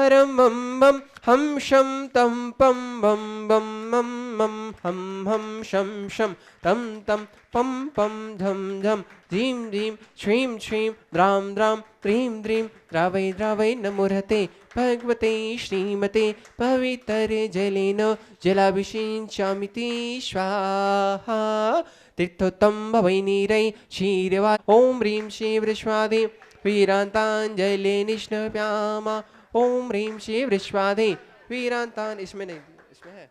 परम बम बम हम शम तम पम बम बम मम मम हम शम शम तम तम पम पम धम धम धीम धीम श्रीं श्रीं द्रां द्रां त्रीं द्रीं द्रावै द्रावै नमोर्हते भगवते श्रीमते पवित्र जलेन जलाभिषेचामिति स्वाहा तीर्थोत्तम भवै नीरै क्षीरवा ओम ह्रीं श्री वृष्वादे वीरांतांजलि निष्णप्यामा ओम ह्रीं श्री वृष्वादे वीरांतान इसमें नहीं इसमें है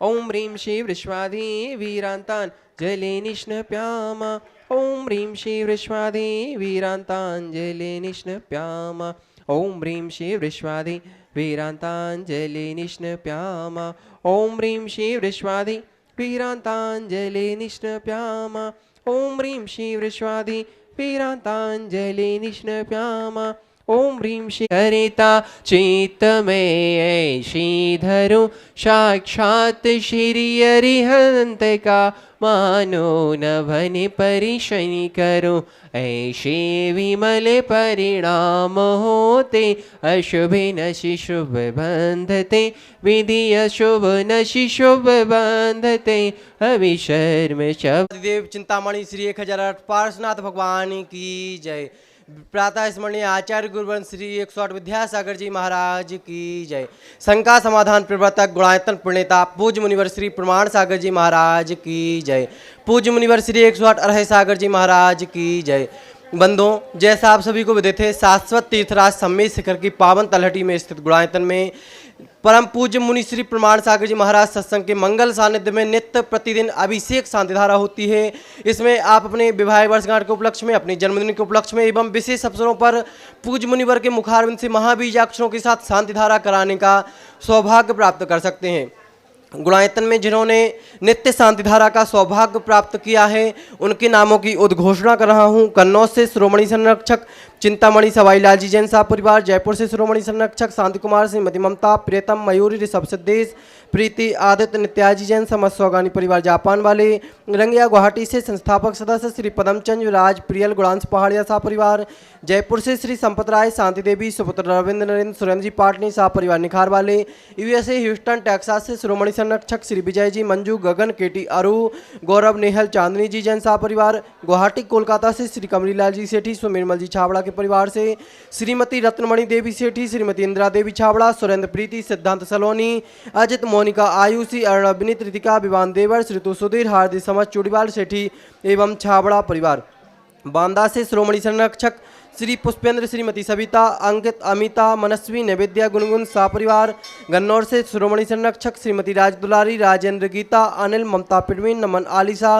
ओम ह्रीं श्री वृष्वादे वीरांतांजलि निष्णप्यामा ओम ह्रीं श्री वृष्वादे वीरांतांजलि निष्णप्यामा ओम ह्रीं श्री वृष्वादे वीरांतांजलि निष्णप्यामा ओम ह्रीं श्री वृष्वादे वीरांतांजलि निष्णप्यामा ओम ह्रीं श्री वृष्वादे वीरांतांजलि निष्णप्यामा ओम ह्रीं श्री हरिता चित्तमय श्रीधरो साक्षात् श्री हरिहंत का मानो नभने परिशनि करो ऐसे विमल परिणाम होते अशुभे नशि शुभ बंधते विधि अशुभ नशि शुभ बंधते अविशर्म शब्द देव चिंतामणि श्री 1008 पार्श्वनाथ भगवान की जय। प्रातः स्मरणीय आचार्य गुरुवन श्री 108 विद्यासागर जी महाराज की जय। शंका समाधान प्रवर्तक गुणायतन प्रणेता पूज्य मुनिवर श्री प्रमाण सागर जी महाराज की जय। पूज्य मुनिवर श्री 108 अरहै सागर जी महाराज की जय। बंधुओं, जैसा आप सभी को विदित है, शाश्वत तीर्थराज सम्मेद शिखर की पावन तलहटी में स्थित गुणायतन में परम पूज्य मुनि श्री प्रमाण सागर जी महाराज सत्संग के मंगल सानिध्य में नित्य प्रतिदिन अभिषेक शांतिधारा होती है। इसमें आप अपने विवाह वर्षगांठ के उपलक्ष्य में, अपने जन्मदिन के उपलक्ष्य में एवं विशेष अवसरों पर पूज्य मुनिवर के मुखारविंद से महाबीजाक्षरों के साथ शांतिधारा कराने का सौभाग्य प्राप्त कर सकते हैं। गुणायतन में जिन्होंने नित्य शांतिधारा का सौभाग्य प्राप्त किया है, उनके नामों की उद्घोषणा कर रहा हूँ। कन्नौज से शिरोमणि संरक्षक चिंतामणि सवाई लाल जी जैन साहब परिवार, जयपुर से शिरोमणि संरक्षक शांति कुमार, श्रीमती ममता, प्रियतम, मयूरी, ऋषभ सिद्धेश, प्रीति, आदित्य, नित्याजी जैन, समस्त सौगानी परिवार जापान वाले, रंगिया गुवाहाटी से संस्थापक सदस्य श्री पदमचंद राज प्रियल गुणांश पहाड़िया साह परिवार, जयपुर से श्री संपत राय, शांति देवी, सुपुत्र रविंद्र नरेंद्र, सुरेंद्र जी पाटनी साह परिवार निखार वाले, यूएसए ह्यूस्टन टेक्सास से शिरोमणि संरक्षक श्री विजय जी, मंजू, गगन, केटी, अरु, गौरव, नेहल, चांदनी जी जैन साह परिवार, गुवाहाटी कोलकाता से श्री कमरीलाल जी सेठी, सुमिरमल जी छाबड़ा के परिवार से श्रीमती रत्नमणि देवी सेठी, श्रीमती इंदिरा देवी छाबड़ा, सुरेंद्र प्रीति, सिद्धांत सलोनी, अजित मोनिका, आयुषी, अरुणा, विनीत, रितिका, विवान देवर, श्रीतु सुधीर, हार्दिक समझ, चूड़ीवाल सेठी एवं छाबड़ा परिवार। बांदा से श्रोमणी संरक्षक श्री पुष्पेंद्र, श्रीमती सविता, अंकित, अमिता, मनस्वी, नैवेद्या, गुनगुन साह परिवार। गन्नौर से श्रोमणी संरक्षक श्रीमती राज दुलारी, राजेंद्र, गीता, अनिल, ममता, पिडवीन, नमन, आलिशा,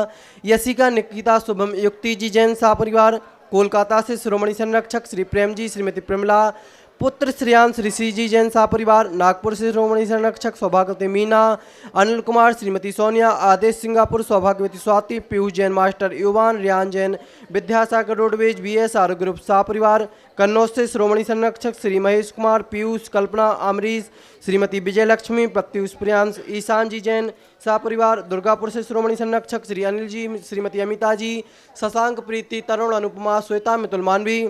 यशिका, निकिता, शुभम, युक्ति जी जैन साह परिवार। कोलकाता से श्रोमणी संरक्षक श्री प्रेम जी, श्रीमती प्रमिला, पुत्र श्रेयांश, ऋषि जी जैन साह परिवार। नागपुर से श्रोमणी संरक्षक सौभाग्यवती मीना, अनिल कुमार, श्रीमती सोनिया, आदेश सिंगापुर, सौभाग्यवती Swati, Piyush Jain master, Yuvan, Riyan Jain, Vidyasagar roadways, BSR group Sah परिवार। कन्नौज से श्रोमणी संरक्षक श्री महेश कुमार, पीयूष, कल्पना, अमरीश, श्रीमती विजय लक्ष्मी, प्रत्युष, प्रियांश, ईशान जी जैन साह परिवार। दुर्गापुर से श्रोमणी संरक्षक श्री अनिल जी, श्रीमती अमिता जी, शशांक, प्रीति, तरुण, अनुपमा, श्वेता, मितुल, मानवी,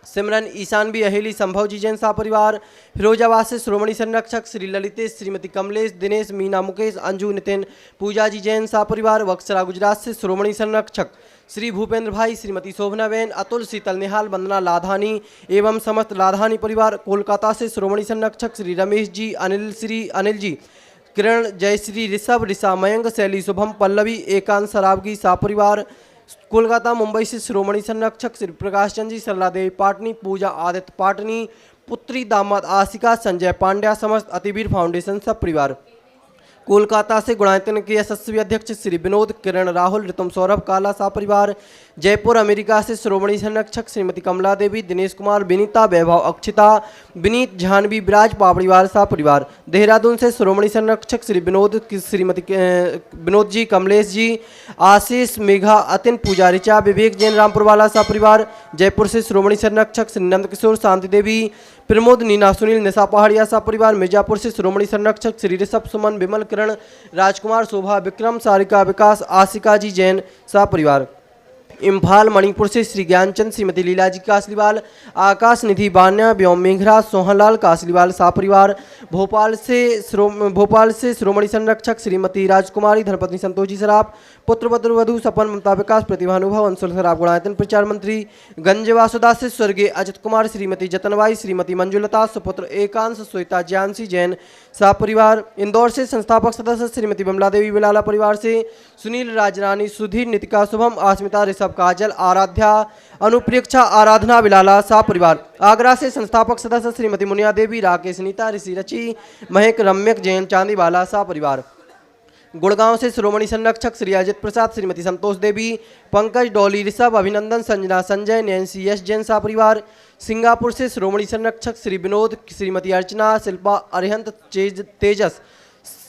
सिमरन, ईशानवी, अहेली, संभव जी जैन साह परिवार। फिरोजाबाद से श्रोमणी संरक्षक श्री ललितेश, श्रीमती कमलेश, दिनेश, मीना, मुकेश, अंजू, नितिन, पूजा जी जैन साह परिवार। बक्सरा गुजरात से श्रोमणी संरक्षक श्री भूपेंद्र भाई, श्रीमती शोभना बहन, अतुल, शीतल, निहाल, वंदना, लाधानी एवं समस्त लाधानी परिवार। कोलकाता से श्रोमणी संरक्षक श्री रमेश जी, अनिल जी, किरण, जयश्री, ऋषभ, ऋषा, मयंक, शैली, शुभम, पल्लवी, एकांत, सराबगी साह परिवार। कोलकाता मुंबई से श्रोमणी संरक्षक श्री प्रकाश चंद जी, सरला देवी पाटनी, पूजा, आदित्य पाटनी, पुत्री, दामाद, आशिका, संजय पांड्या, समस्त अतिवीर फाउंडेशन सब परिवार। कोलकाता से गुणायतन के यशस्वी अध्यक्ष श्री विनोद, किरण, राहुल, ऋतुम, सौरभ, काला साह परिवार। जयपुर अमेरिका से श्रोमणी संरक्षक श्रीमती कमला देवी, दिनेश कुमार, विनीता, वैभव, अक्षिता, विनीत, झानवी, विराज, पापड़ीवाल साह परिवार। देहरादून से श्रोमणी संरक्षक श्री विनोद, श्रीमती विनोद जी, कमलेश जी, आशीष, मेघा, अतिन, पूजा, ऋचा, विवेक जैन, रामपुर वाला साह परिवार। जयपुर से श्रोमणी संरक्षक श्री नंद किशोर, शांति देवी, प्रमोद, नीना, सुनील, निशा पहाड़िया साह परिवार। मिर्जापुर से श्रोमणी संरक्षक श्री ऋषभ, सुमन, विमल, किरण, राजकुमार, शोभा, विक्रम, सारिका, विकास, आशिका जी जैन साह परिवार। इम्फाल मणिपुर से श्री ज्ञानचंद श्रीमती लीलाजी कासलीवाल, आकाश निधि बान्या व्योम मेघराज सोहनलाल कासलीवाल सापरिवार, भोपाल से श्रोमणी संरक्षक श्रीमती राजकुमारी धर्मपत्नी संतोषी सराफ, पुत्र वधु सपन ममता विकास प्रतिभानुभव अंशुल सराफ गुणायतन प्रचार मंत्री, गंजवासुदा से स्वर्गीय अजित कुमार श्रीमती जतनबाई श्रीमती मंजुलता सुपुत्र एकांश श्वेता ज्ञानसी जैन सापरिवार, इंदौर से संस्थापक सदस्य श्रीमती बिमला देवी बिलाला परिवार से सुनील राजरानी सुधीर नितिका शुभम आस्मिता ऋषभ काजल आराध्या अनुप्रेक्षा आराधना बिलाला सा परिवार, आगरा से संस्थापक सदस्य श्रीमती मुनिया देवी राकेश नीता ऋषि रचि महक रम्यक जैन चांदी बाला सा परिवार, गुड़गांव से श्रोमणी संरक्षक श्री अजित प्रसाद श्रीमती संतोष देवी पंकज डॉली ऋषभ अभिनंदन संजना संजय नैन्सी यश जैन सा परिवार, सिंगापुर से श्रोमणी संरक्षक श्री विनोद श्रीमती अर्चना शिल्पा अरिहंत तेजस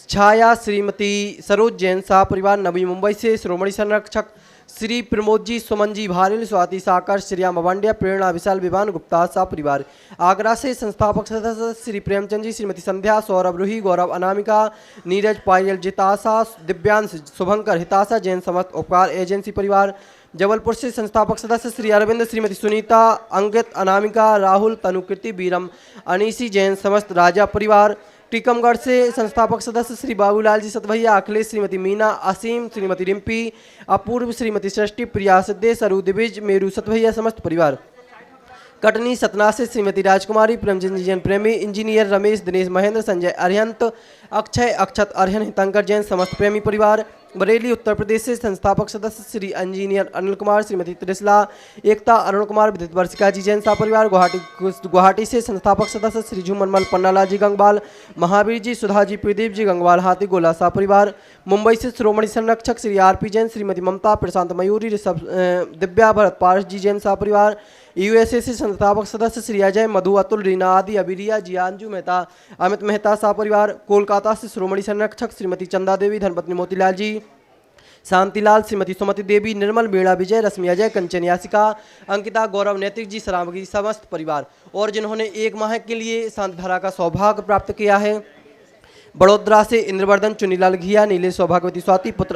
छाया श्रीमती सरोज जैन सा परिवार, नवी मुंबई से श्रोमणी संरक्षक श्री प्रमोद जी सुमन जी भारिल स्वाति साकर श्रिया मवांडिया प्रेरणा विशाल विवान गुप्ता सा परिवार, आगरा से संस्थापक सदस्य श्री प्रेमचंद जी श्रीमती संध्या सौरभ रूही गौरव अनामिका नीरज पायल जितासा दिव्यांश शुभंकर हितासा जैन समस्त उपकार एजेंसी परिवार, जबलपुर से संस्थापक सदस्य श्री अरविंद श्रीमती सुनीता अंकित अनामिका राहुल तनुकृति बीरम अनीसी जैन समस्त राजा परिवार, टीकमगढ़ से संस्थापक सदस्य श्री बाबूलाल जी सतभैया अखिलेश श्रीमती मीना असीम श्रीमती रिम्पी अपूर्व श्रीमती सृष्टि प्रिया सिद्धेश अरु दिविज मेरू सतभैया समस्त परिवार, कटनी सतना से श्रीमती राजकुमारी प्रेमचंद जैन प्रेमी इंजीनियर रमेश दिनेश महेंद्र संजय अरिहंत अक्षय अक्षत अरिहन हितंकर जैन समस्त प्रेमी परिवार, बरेली उत्तर प्रदेश से संस्थापक सदस्य श्री इंजीनियर अनिल कुमार श्रीमती त्रिशला एकता अरुण कुमार विदित वर्षिका जी जैन सा परिवार, गुवाहाटी से संस्थापक सदस्य श्री झुमनमल पन्नालाल जी गंगवाल महावीर जी सुधा जी प्रदीप जी गंगवाल हाथी गोला सा परिवार, मुंबई से श्रोमणी संरक्षक श्री आरपी जैन श्रीमती ममता प्रशांत मयूरी ऋषभ दिव्या भरत पारस जी जैन सा परिवार, यूएसए से संस्थापक सदस्य श्री अजय मधु अतुल रीना आदि अबिरिया जियांजू मेहता अमित मेहता सा परिवार, कोलकाता से श्रोमणी संरक्षक श्रीमती चंदा देवी धर्मपत्नी मोतीलाल जी शांतिलाल श्रीमती सुमति देवी निर्मल बेड़ा विजय रश्मि अजय कंचन यासिका अंकिता गौरव नैतिक जी सरामगी समस्त परिवार, और जिन्होंने एक माह के लिए शांतिधारा का सौभाग्य प्राप्त किया है, बड़ोदरा से इंद्रवर्धन चुनीलाल घिया नीलेश सौभाग्यवती स्वाति पुत्र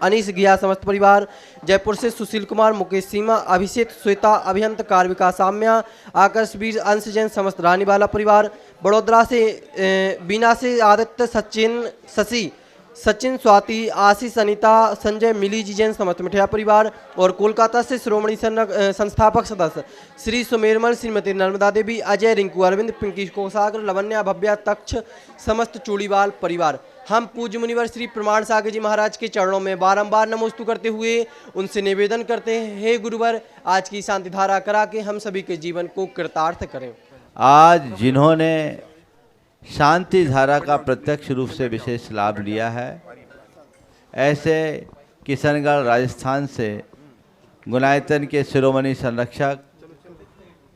अनीस घिया समस्त परिवार, जयपुर से सुशील कुमार मुकेश सीमा अभिषेक श्वेता अभियंत कार्विका साम्या आकाशवीर अंश जैन समस्त रानीवाला परिवार, बड़ोदरा से बीना से आदित्य शशि सचिन स्वाति आशीष अनिता संजय मिली जी जैन समस्त मिठिया परिवार, और कोलकाता से श्रोमणी संस्थापक सदस्य श्री सुमेरमल श्रीमती नर्मदा देवी अजय रिंकू अरविंद पिंकी कोसागर लवन्या भव्या तक्ष समस्त चूड़ीवाल परिवार। हम पूज्य मुनिवर श्री प्रमाण सागर जी महाराज के चरणों में बारंबार नमोस्तु करते हुए उनसे निवेदन करते हैं, हे गुरुवर आज की शांति धारा करा के हम सभी के जीवन को कृतार्थ करें। आज जिन्होंने शांति धारा का प्रत्यक्ष रूप से विशेष लाभ लिया है, ऐसे किशनगढ़ राजस्थान से गुणायतन के शिरोमणि संरक्षक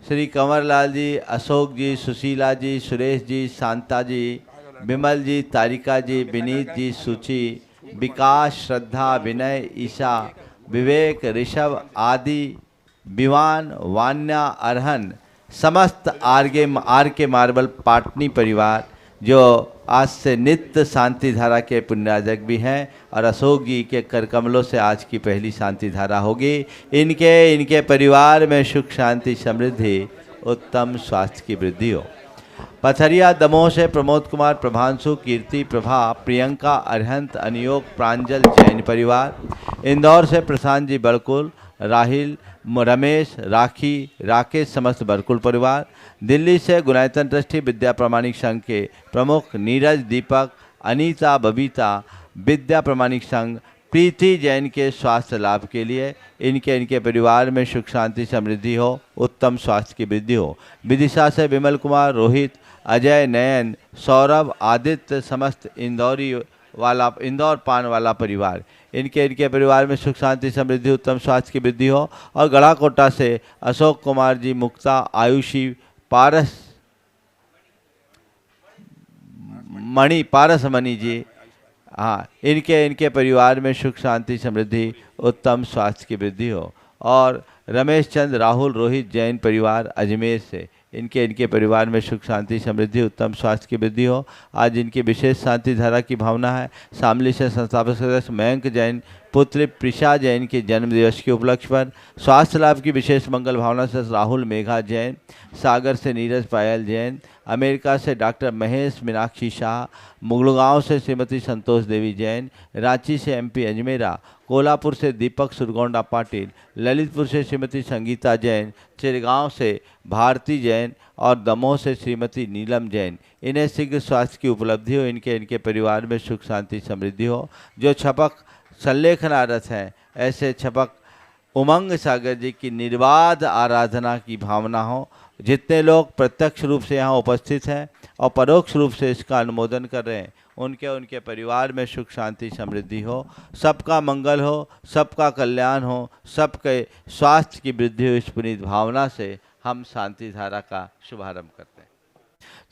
श्री कंवरलाल जी, अशोक जी, सुशीला जी, सुरेश जी, शांता जी, विमल जी, तारिका जी, विनीत जी, सूची, विकास, श्रद्धा, विनय, ईशा, विवेक, ऋषभ आदि विवान, वान्या, अरहन समस्त आर के मार्बल पाटनी परिवार जो आज से नित्य शांति धारा के पुण्याजक भी हैं, और अशोक जी के कर कमलों से आज की पहली शांति धारा होगी। इनके परिवार में सुख शांति समृद्धि उत्तम स्वास्थ्य की वृद्धि हो। पथरिया दमोह से प्रमोद कुमार प्रभांशु कीर्ति प्रभा प्रियंका अरहंत अनियोग प्रांजल जैन परिवार, इंदौर से प्रशांत जी बड़कुल राहिल रमेश राखी राकेश समस्त बरकुल परिवार, दिल्ली से गुणायतन ट्रस्टी विद्या प्रमाणिक संघ के प्रमुख नीरज दीपक अनीता बबीता विद्या प्रमाणिक संघ प्रीति जैन के स्वास्थ्य लाभ के लिए इनके परिवार में सुख शांति समृद्धि हो, उत्तम स्वास्थ्य की वृद्धि हो। विदिशा से विमल कुमार रोहित अजय नयन सौरभ आदित्य समस्त इंदौर पान वाला परिवार, इनके परिवार में सुख शांति समृद्धि उत्तम स्वास्थ्य की वृद्धि हो। और गढ़ाकोटा से अशोक कुमार जी मुक्ता आयुषी पारस मणि जी, हाँ इनके परिवार में सुख शांति समृद्धि उत्तम स्वास्थ्य की वृद्धि हो। और रमेश चंद्र राहुल रोहित जैन परिवार अजमेर से इनके परिवार में सुख शांति समृद्धि उत्तम स्वास्थ्य की वृद्धि हो। आज इनकी विशेष शांति धारा की भावना है। शामली से संस्थापक सदस्य मयंक जैन पुत्री प्रिशा जैन के जन्मदिवस के उपलक्ष्य पर स्वास्थ्य लाभ की विशेष मंगल भावना से राहुल मेघा जैन, सागर से नीरज पायल जैन, अमेरिका से डॉक्टर महेश मीनाक्षी शाह, मुगलगांव से श्रीमती संतोष देवी जैन, रांची से एमपी अजमेरा, कोल्हापुर से दीपक सुरगोंडा पाटिल, ललितपुर से श्रीमती संगीता जैन, चिरगांव से भारती जैन और दमोह से श्रीमती नीलम जैन। इन्हें शीघ्र स्वास्थ्य की उपलब्धि हो, इनके परिवार में सुख शांति समृद्धि हो। जो छपक संलेखनारत हैं ऐसे छपक उमंग सागर जी की निर्बाध आराधना की भावना हो। जितने लोग प्रत्यक्ष रूप से यहाँ उपस्थित हैं और परोक्ष रूप से इसका अनुमोदन कर रहे हैं, उनके परिवार में सुख शांति समृद्धि हो, सबका मंगल हो, सबका कल्याण हो, सबके स्वास्थ्य की वृद्धि हो। इस पुनीत भावना से हम शांति धारा का शुभारंभ करते हैं।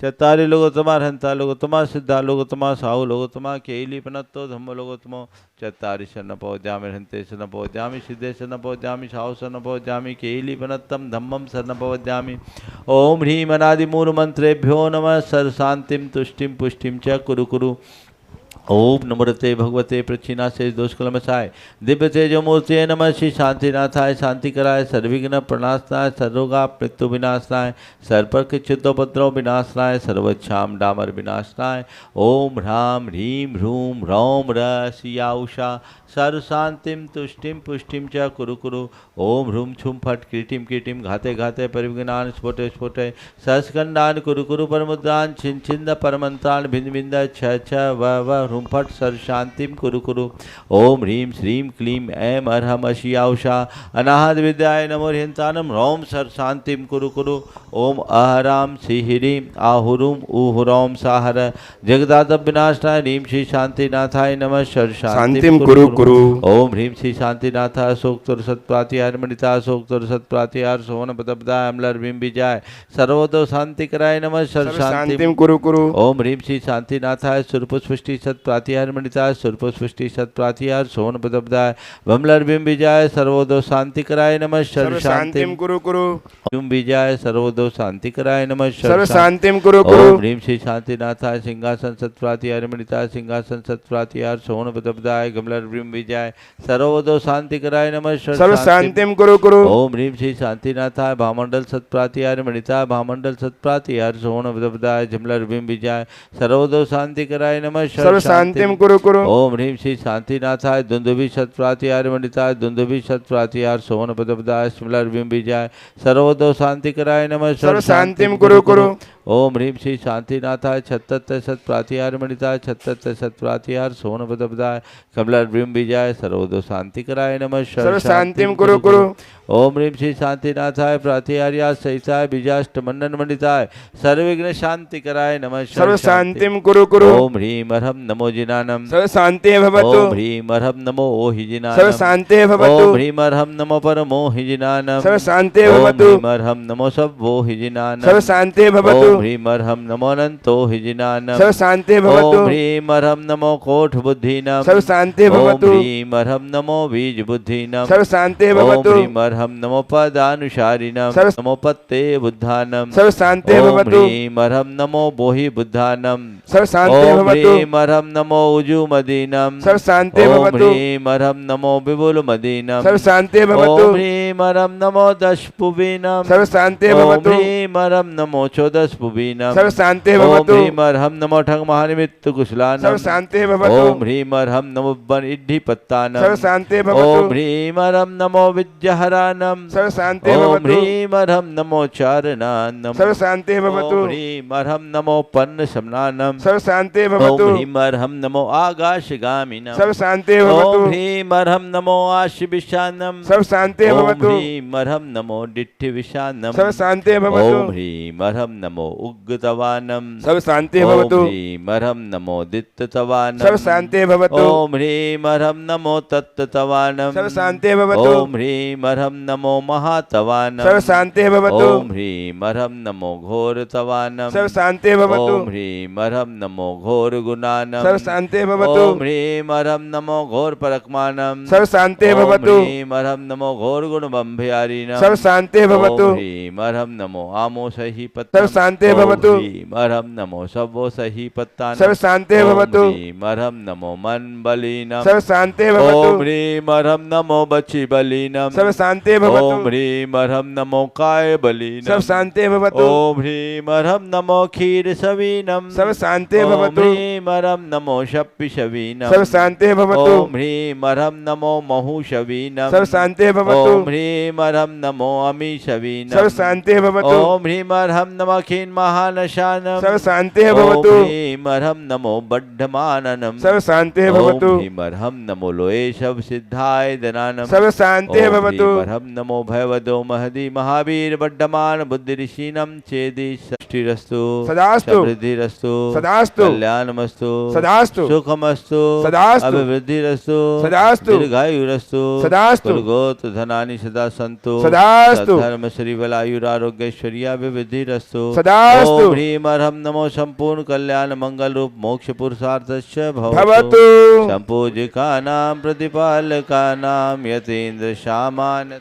चत्तारि लोगोत्तमा हंता लोगोत्तमा सिद्धा लोगोत्तमा साहु लोगोत्तमा केली पनत्तो धम्म लोगोत्तमो चत्तारि शरण पवज्यामि हंते शरण पवज्यामि सिद्धे शरण पवज्यामि साहु शरण पवज्यामि केली पनत्तम धम्मम शरण पवज्यामि। ओम ह्रीम अनादि मूल मंत्रेभ्यो नमः। सर्व शांतिम तुष्टिम पुष्टिम च कुरु कुरु। ओम नमोते भगवते प्रच्छिना से दोष कलमसाय दिव्य तेजो मूर्ति नमः। श्री शांतिनाथाय शांति कराय सर्विघ्न प्रणाशनाय सर्वरोगा मृत्यु विनाशनाय सर्वपर चित्तोपद्रव विनाशनाय सर्वच्छाम डामर विनाशनाय। ओम ह्राम ह्रीम ह्रूम ह्रौम रसिया उषा सर्व शांतिम तुष्टिम पुष्टिम च कुरु कुरु। ओम ह्रूम छुम फट कीटिम कीटिम घाते घाते परिविघ्नान स्फोटे स्फोटे सहस्कंडान कुरु कुरु परमुद्रान छिन छिंद परमंत्रान भिन्न भिन्न छ छ व ह्रूम फट सर्व शांतिम कुरु कुरु। ओम ह्रीम श्रीम क्लीम ऐम अर्हम अशिया उषा अनाहत विद्याय नमो ह्यंतानम ह्रौम सर्व शांतिम कुरु कुरु। ओम अहराम श्रीह्रीम आहुरुम उहुरौम साहर जगदातप विनाशनाय ह्रीम श्री शांतिनाथाय नमः। सर्व शांतिम कुरु कुरु। ओम ह्रीम श्री शांतिनाथ अशोक तुर सत्प्रातिहार मणिता अशोक तुर सत्प्रातिहार सोहन पदपदाय अमलर बिंब विजय सर्वोदो शांति कराय नमः। सर्व शांतिम कुरु कुरु। ओम ह्रीम श्री शांतिनाथाय सुरपुष्पि सत्प्रातिहार मणिता सुरपुष्पि सत्प्रातिहार सोहन पदपदाय भमलर बिंब विजय सर्वोदो शांति कराय नमः। सर्व शांतिम कुरु कुरु। बिंब विजय सर्वोदो शांति कराय नमः। सर्व शांतिम कुरु कुरु। ओम ह्रीम श्री शांतिनाथाय सिंहासन सत्प्रातिहार मणिता सिंहासन सत्प्रातिहार सोहन पदपदाय गमलर बिंब विजय सर्वोदो शांति कराय नमः। सर्व शांतिम कुरु कुरु। ओम ह्रीम श्री शांतिनाथाय भामंडल सत्प्रातिहार मणिता भामंडल सत्प्रातिहार सोहन पदपदाय जमलर बिंब विजय सर्वोदो शांति कराय नमः। सर्व शांतिम कुरु कुरु। ओम ह्रीम श्री शांतिनाथाय दुंदुभि सत्प्रातिहार मणिता दुंदुभि सत्प्रातिहार सोहन पदपदाय जमलर बिंब विजय सर्वोदो शांति कराय नमः। सर्व शांतिम कुरु कुरु। ओम ह्रीम श्री शांतिनाथाय छत्तत सत्प्रातिहार मणिता छत्तत सत्प्रातिहार सोहन पदपदाय कमलर बिंब विजय सर्वोदो शांति कराय नमः। सर्व शांतिम कुरु कुरु। ओम ह्रीम श्री शांतिनाथाय प्रातिहार्या सहिताय बीजाष्ट मंडन मंडिताय सर्वविघ्न शांति कराय नमः। सर्व शांतिम कुरु कुरु। ओम ह्रीम अर्हम नमो जिनानम सर्व शांति भवतु। ओम ह्रीम अर्हम नमो ओहि जिनानम सर्व शांति भवतु। ओम ह्रीम अर्हम नमो परमो हि जिनानम सर्व शांति भवतु। ओम ह्रीम अर्हम नमो सब्बो हि जिनानम सर्व शांति भवतु। ओम ह्रीम अर्हम नमो अनंतो हि जिनानम सर्व शांति भवतु। ओम ह्रीम अर्हम नमो कोट बुद्धिनम सर्व शांति भवतु। ओम ह्रीम अर्हम नमो बीज बुद्धिनम सर्व शांति भवतु। ओम ह्रीम अर्हम नमो पदानुसारिणम नमो पत्ते बुद्धानम सर्व शांति भवतु। ओम ह्रीम अर्हम नमो बोहि बुद्धानम सर्व शांति भवतु। ओम ह्रीम अर्हम नमो उजु मदीनम सर्व शांति भवतु। ओम ह्रीम अर्हम नमो विपुल मदीनम सर्व शांति भवतु। ओम ह्रीम अर्हम नमो दश पुबीनम सर्व शांति भवतु। ओम ह्रीम अर्हम नमो चौदश पुबीनम सर्व शांति भवतु। ओम ह्रीम अर्हम नमो ठग महानिमित्त कुशलानम सर्व शांति भवतु। ओम ह्रीम अर्हम नमो बन इद्धि पत्तानम सर्व शांति भवतु। ओम ह्रीम अर्हम नमो विद्याहरानम सर्व शांति भवतु। ओम ह्रीम अर्हम नमो चारणानम सर्व शांति भवतु। ओम ह्रीम अर्हम नमो पन्न शमनानम सर्व शांति भवतु। ओम ह्रीम अर्हम नमो आकाशगामिनम सर्व शांति भवतु। ओम ह्रीम अर्हम नमो आशिविशानम सर्व शांति भवतु। ओम ह्रीम अर्हम नमो डिट्ठि विशानम सर्व शांति भवतु। ओम ह्रीम अर्हम नमो उग्गतवानम सर्व शांति भवतु। ओम ह्रीम अर्हम नमो दित्ततवानम सर्व शांति भवतु। ओम ह्रीम अर्हम नमो तत्ततवानम सर्व शांति भवतु। ओम ह्रीम अर्हम नमो महातवानम सर्व शांति भवतु। ओम ह्रीम अर्हम नमो घोरतवानम सर्व शांति भवतु। ओम ह्रीम अर्हम नमो घोर गुणानम सर्व शांति भवतु। ओम ह्रीम अर्हम नमो घोर परक्मानम सर्व शांति भवतु। ओम ह्रीम अर्हम नमो घोर गुण बंभयारिनम सर्व शांति भवतु। ओम ह्रीम अर्हम नमो आमोसहि पत्तम सर्व शांति शांति भवतु। ओम ह्रीम अर्हं नमो सर्वो सही पत्तानं। सर्व शांति भवतु। ओम ह्रीम अर्हं नमो मन बलिनं। सर्व शांति भवतु। ओम ह्रीम अर्हं नमो बचि बलिनं। सर्व शांति भवतु। ओम ह्रीम अर्हं नमो काय बलिनं। सर्व शांति भवतु। ओम ह्रीम अर्हं नमो क्षीर सवीनं। सर्व शांति भवतु। ओम ह्रीम अर्हं नमो शप्पि शवीनं। सर्व शांति भवतु। ओम ह्रीम अर्हं नमो महु शवीनं। सर्व शांति भवतु। ओम ह्रीम अर्हं नमो अमी शवीनं। सर्व शांति भवतु। ओम ह्रीम अर्हं नमो खीन महानशानं। सर्व शांति भवतु। ओम ह्रीम अर्हं नमो बड्ढमाननं। सर्व शांति भवतु। ओम ह्रीम अर्हं नमो लोये शव सिद्धाय दनानं। सर्व शांति भवतु। ओम ह्रीम अर्हं नमो भयवदो महदी महावीर बड्ढमान बुद्धि ऋषीनं चेदि षष्ठिरस्तु सदास्तु। समृद्धिरस्तु सदास्तु। कल्याणमस्तु सदास्तु। सुखमस्तु सदास्तु। अभिवृद्धिरस्तु सदास्तु। दीर्घायुरस्तु सदास्तु। कुलगोत्र धनानि सदा सन्तु सदास्तु। धर्म श्री बलायुरारोग्यैश्वर्याभिवृद्धिरस्तु सदास्तु। ओम ह्रीम अर्हं नमो संपूर्ण कल्याण मंगल रूप मोक्ष पुरुषार्थस्य भवतु। संपूजिकानां प्रतिपालकानां यतीन्द्र सामान्य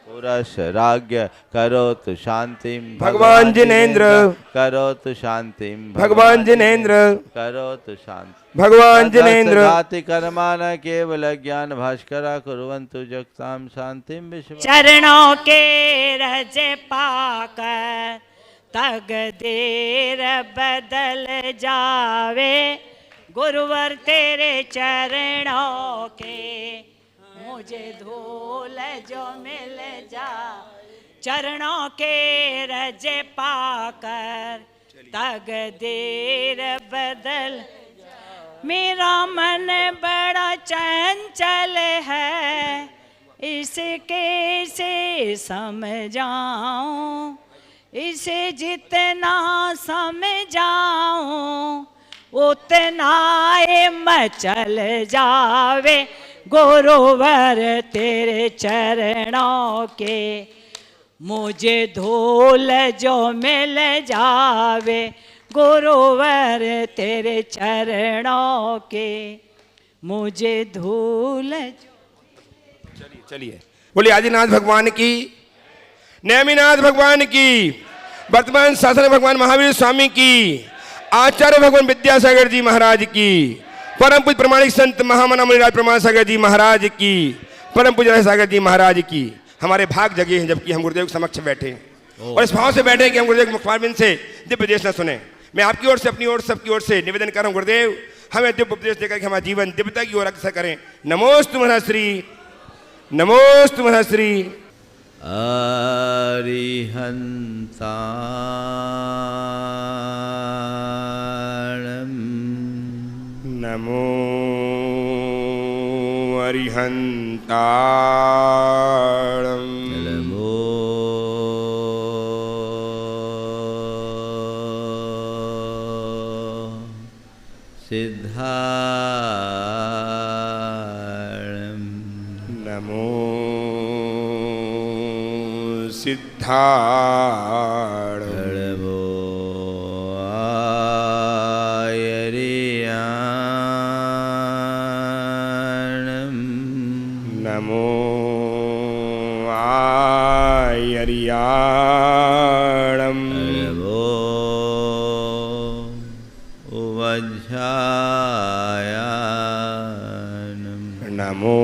पुरस्य राज्ञ करोतु शांतिं। भगवान जिनेन्द्र करोतु शांतिं। भगवान जिनेन्द्र करोतु शांति। भगवान जिनेन्द्र जाति कर्मान केवल ज्ञान भास्करा कुर्वन्तु जगतां शांतिं विश्व। चरणों के रज पाकर तकदीर बदल जावे, गुरुवर तेरे चरणों के मुझे धूल जो मिल जा। चरणों के रज पाकर तकदीर बदल, मेरा मन बड़ा चंचल है, इसके से समझाऊं, इसे जितना समझाऊं उतना ये मचल जावे, गुरुवर तेरे चरणों के मुझे धूल जो मिल जावे, गुरुवर तेरे चरणों के मुझे धूल। चलिए चलिए बोलिए आदिनाथ भगवान की, नेमिनाथ भगवान की, वर्तमान शासन भगवान महावीर स्वामी की, आचार्य भगवान विद्यासागर जी महाराज की, परम पूज्य प्रमाणिक संत महामना मुनिराज प्रमाण सागर जी महाराज की, परम पूज्य सागर जी महाराज की। हमारे भाग जगे हैं जबकि हम गुरुदेव के समक्ष बैठे हैं और इस भाव से बैठे हैं कि हम गुरुदेव के मुखारबिंद से दिव्य उपदेश न सुने। मैं आपकी ओर से, अपनी ओर, सबकी ओर से निवेदन कर रहा हूँ, गुरुदेव हमें दिव्य उपदेश देकर के हमारा जीवन दिव्यता की ओर अग्रसर करें। नमोस्तु महर्षि, नमोस्तु महर्षि। अरिहन्ताणं नमो अरिहन्ताणं नमो सिद्धाणं नमो सिद्धाणं नमो आयर्याणं नमो आयर्याणं नमो वज्झायानं नमो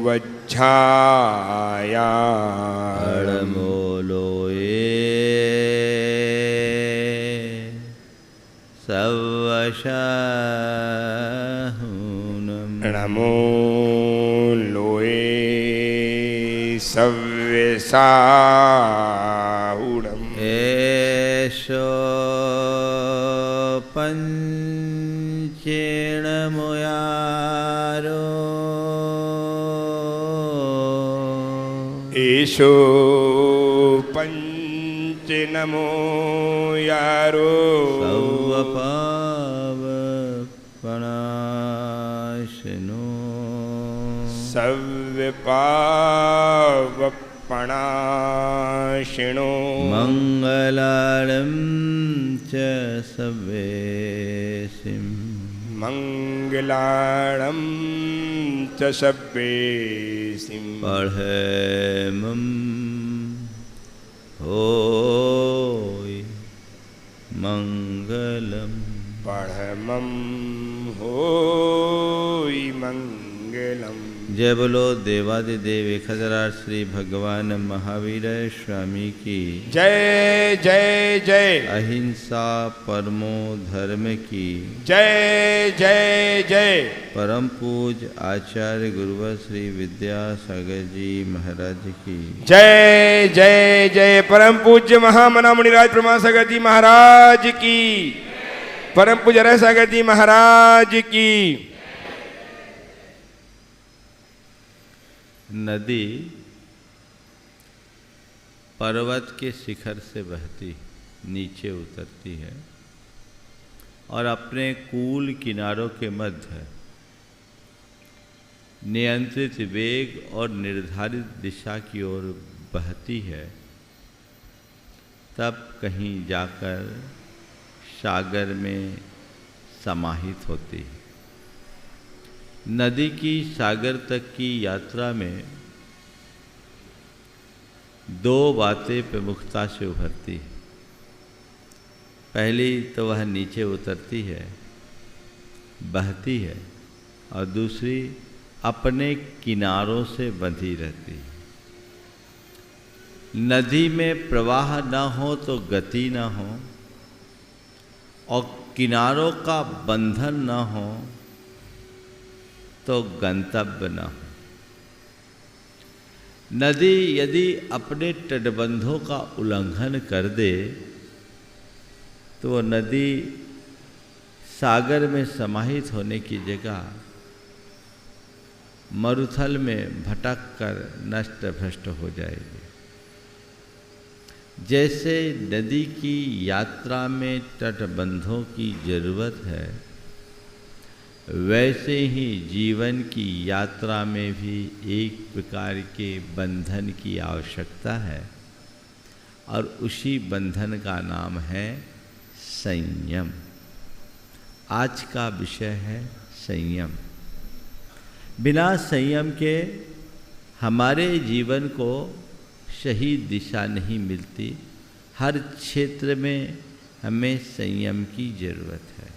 वज्झायाणं नमो लोये सवशाहुनं नमो लोये सव्यसाहुणम् एषो पञ्चेण मुयारो एषो पंच नमो यारो सौवपावपणाशिनो सव्यपावपणाशिनो मङ्गलालं च सवेसिं मंगलाणं च सव्येसिं पढ़ेमं होय मंगलम। परमं होय मंगलम। जय बोलो देवादिदेव 1008 श्री भगवान महावीर स्वामी की जय जय जय। अहिंसा परमो धर्म की जय जय जय। परम पूज आचार्य गुरुवर श्री विद्यासागर जी महाराज की जय जय जय। परम पूज्य महामना मुनिराज प्रमासागर जी महाराज की। परम पूज्य रह सागर जी महाराज की। नदी पर्वत के शिखर से बहती नीचे उतरती है और अपने कूल किनारों के मध्य नियंत्रित वेग और निर्धारित दिशा की ओर बहती है, तब कहीं जाकर सागर में समाहित होती है। नदी की सागर तक की यात्रा में दो बातें प्रमुखता से उभरती है। पहली तो वह नीचे उतरती है, बहती है, और दूसरी अपने किनारों से बंधी रहती है। नदी में प्रवाह न हो तो गति न हो, और किनारों का बंधन न हो तो गंतव्य न हो। नदी यदि अपने तटबंधों का उल्लंघन कर दे तो वो नदी सागर में समाहित होने की जगह मरुथल में भटक कर नष्ट भ्रष्ट हो जाएगी। जैसे नदी की यात्रा में तटबंधों की जरूरत है, वैसे ही जीवन की यात्रा में भी एक प्रकार के बंधन की आवश्यकता है, और उसी बंधन का नाम है संयम। आज का विषय है संयम। बिना संयम के हमारे जीवन को सही दिशा नहीं मिलती। हर क्षेत्र में हमें संयम की जरूरत है।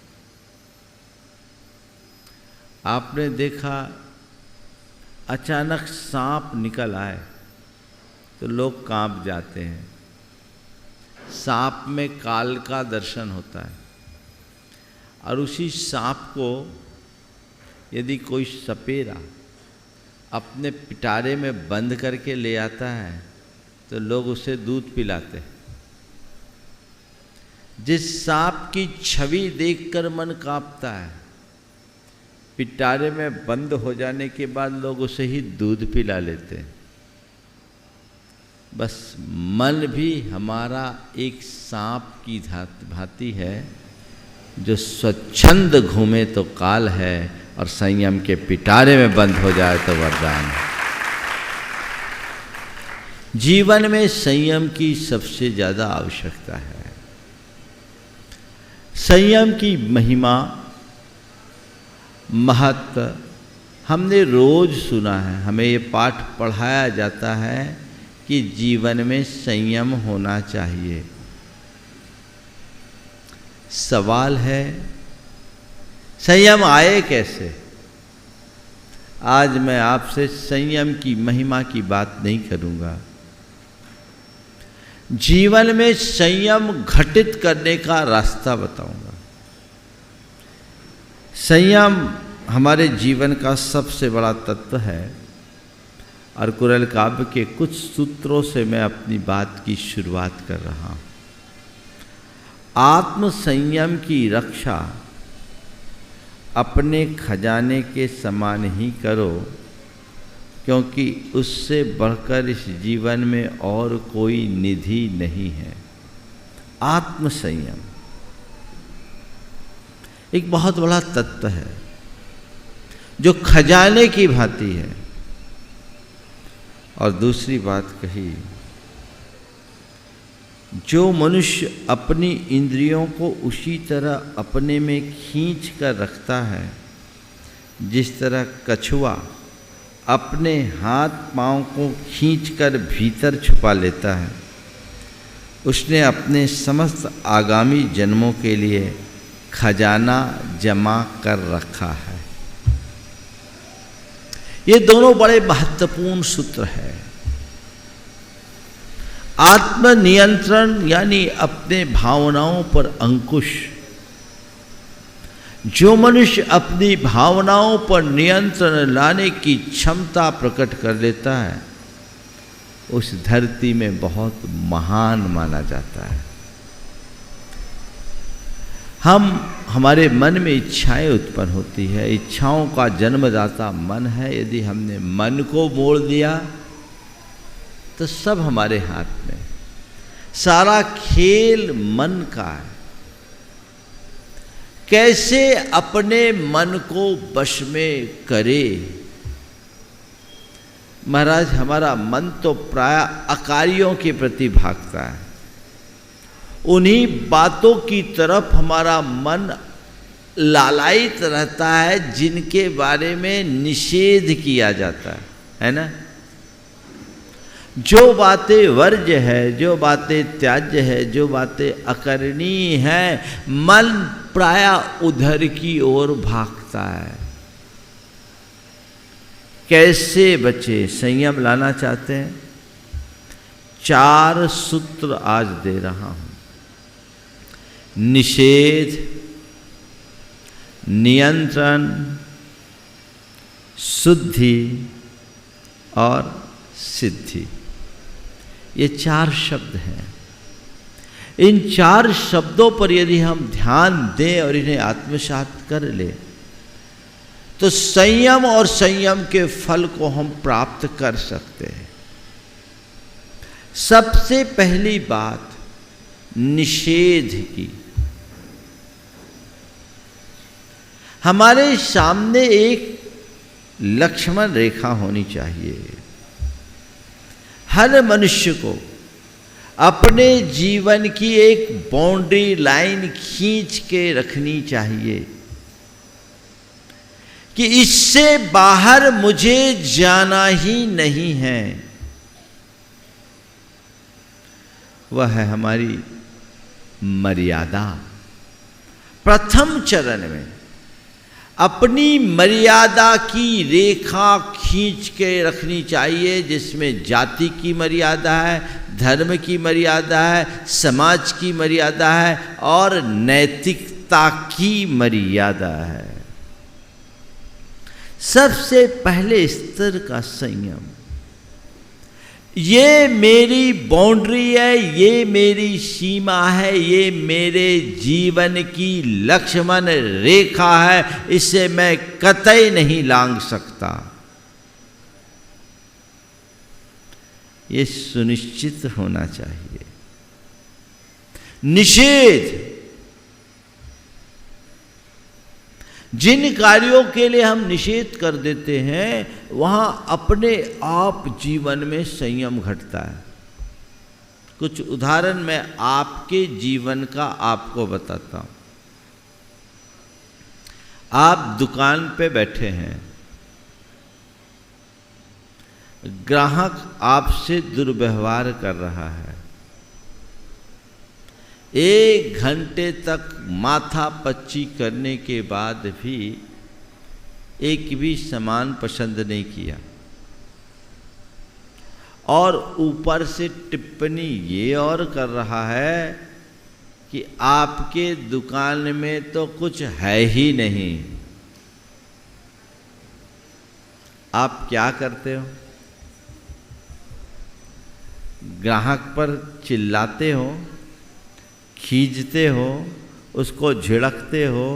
आपने देखा अचानक सांप निकल आए तो लोग कांप जाते हैं। सांप में काल का दर्शन होता है, और उसी सांप को यदि कोई सपेरा अपने पिटारे में बंद करके ले आता है तो लोग उसे दूध पिलाते हैं। जिस सांप की छवि देखकर मन कांपता है, पिटारे में बंद हो जाने के बाद लोग उसे ही दूध पिला लेते हैं। बस मन भी हमारा एक सांप की भांति है, जो स्वच्छंद घूमे तो काल है, और संयम के पिटारे में बंद हो जाए तो वरदान है। जीवन में संयम की सबसे ज़्यादा आवश्यकता है। संयम की महिमा, महत्व हमने रोज सुना है। हमें ये पाठ पढ़ाया जाता है कि जीवन में संयम होना चाहिए। सवाल है, संयम आए कैसे? आज मैं आपसे संयम की महिमा की बात नहीं करूंगा। जीवन में संयम घटित करने का रास्ता बताऊंगा। संयम हमारे जीवन का सबसे बड़ा तत्व है, और कुरल काव्य के कुछ सूत्रों से मैं अपनी बात की शुरुआत कर रहा हूँ। आत्म संयम की रक्षा अपने खजाने के समान ही करो, क्योंकि उससे बढ़कर इस जीवन में और कोई निधि नहीं है। आत्म संयम एक बहुत बड़ा तत्व है, जो खजाने की भांति है। और दूसरी बात कही, जो मनुष्य अपनी इंद्रियों को उसी तरह अपने में खींच कर रखता है, जिस तरह कछुआ अपने हाथ पांव को खींचकर भीतर छुपा लेता है, उसने अपने समस्त आगामी जन्मों के लिए खजाना जमा कर रखा है। ये दोनों बड़े महत्वपूर्ण सूत्र हैं। आत्मनियंत्रण यानी अपने भावनाओं पर अंकुश। जो मनुष्य अपनी भावनाओं पर नियंत्रण लाने की क्षमता प्रकट कर लेता है उस धरती में बहुत महान माना जाता है। हमारे मन में इच्छाएं उत्पन्न होती है। इच्छाओं का जन्मदाता मन है। यदि हमने मन को मोड़ दिया तो सब हमारे हाथ में। सारा खेल मन का है। कैसे अपने मन को वश में करे। महाराज, हमारा मन तो प्राय अकार्यों के प्रति भागता है। उन्हीं बातों की तरफ हमारा मन लालायित रहता है जिनके बारे में निषेध किया जाता है ना। जो बातें वर्ज्य है, जो बातें त्याज्य है, जो बातें अकरणीय हैं, मन प्राय उधर की ओर भागता है। कैसे बचे? संयम लाना चाहते हैं? 4 सूत्र आज दे रहा हूं। निषेध, नियंत्रण, शुद्धि और सिद्धि। ये 4 शब्द हैं। इन 4 शब्दों पर यदि हम ध्यान दें और इन्हें आत्मसात कर ले तो संयम और संयम के फल को हम प्राप्त कर सकते हैं। सबसे पहली बात निषेध की। हमारे सामने एक लक्ष्मण रेखा होनी चाहिए। हर मनुष्य को अपने जीवन की एक बाउंड्री लाइन खींच के रखनी चाहिए कि इससे बाहर मुझे जाना ही नहीं है। वह है हमारी मर्यादा। प्रथम चरण में अपनी मर्यादा की रेखा खींच के रखनी चाहिए, जिसमें जाति की मर्यादा है, धर्म की मर्यादा है, समाज की मर्यादा है और नैतिकता की मर्यादा है। सबसे पहले स्तर का संयम। ये मेरी बाउंड्री है, ये मेरी सीमा है, ये मेरे जीवन की लक्ष्मण रेखा है, इसे मैं कतई नहीं लांघ सकता। ये सुनिश्चित होना चाहिए। निषेध। जिन कार्यों के लिए हम निषेध कर देते हैं वहां अपने आप जीवन में संयम घटता है। कुछ उदाहरण मैं आपके जीवन का आपको बताता हूं। आप दुकान पे बैठे हैं, ग्राहक आपसे दुर्व्यवहार कर रहा है, 1 घंटे तक माथा पच्ची करने के बाद भी एक भी सामान पसंद नहीं किया और ऊपर से टिप्पणी ये और कर रहा है कि आपके दुकान में तो कुछ है ही नहीं। आप क्या करते हो? ग्राहक पर चिल्लाते हो, खींचते हो, उसको झिड़कते हो,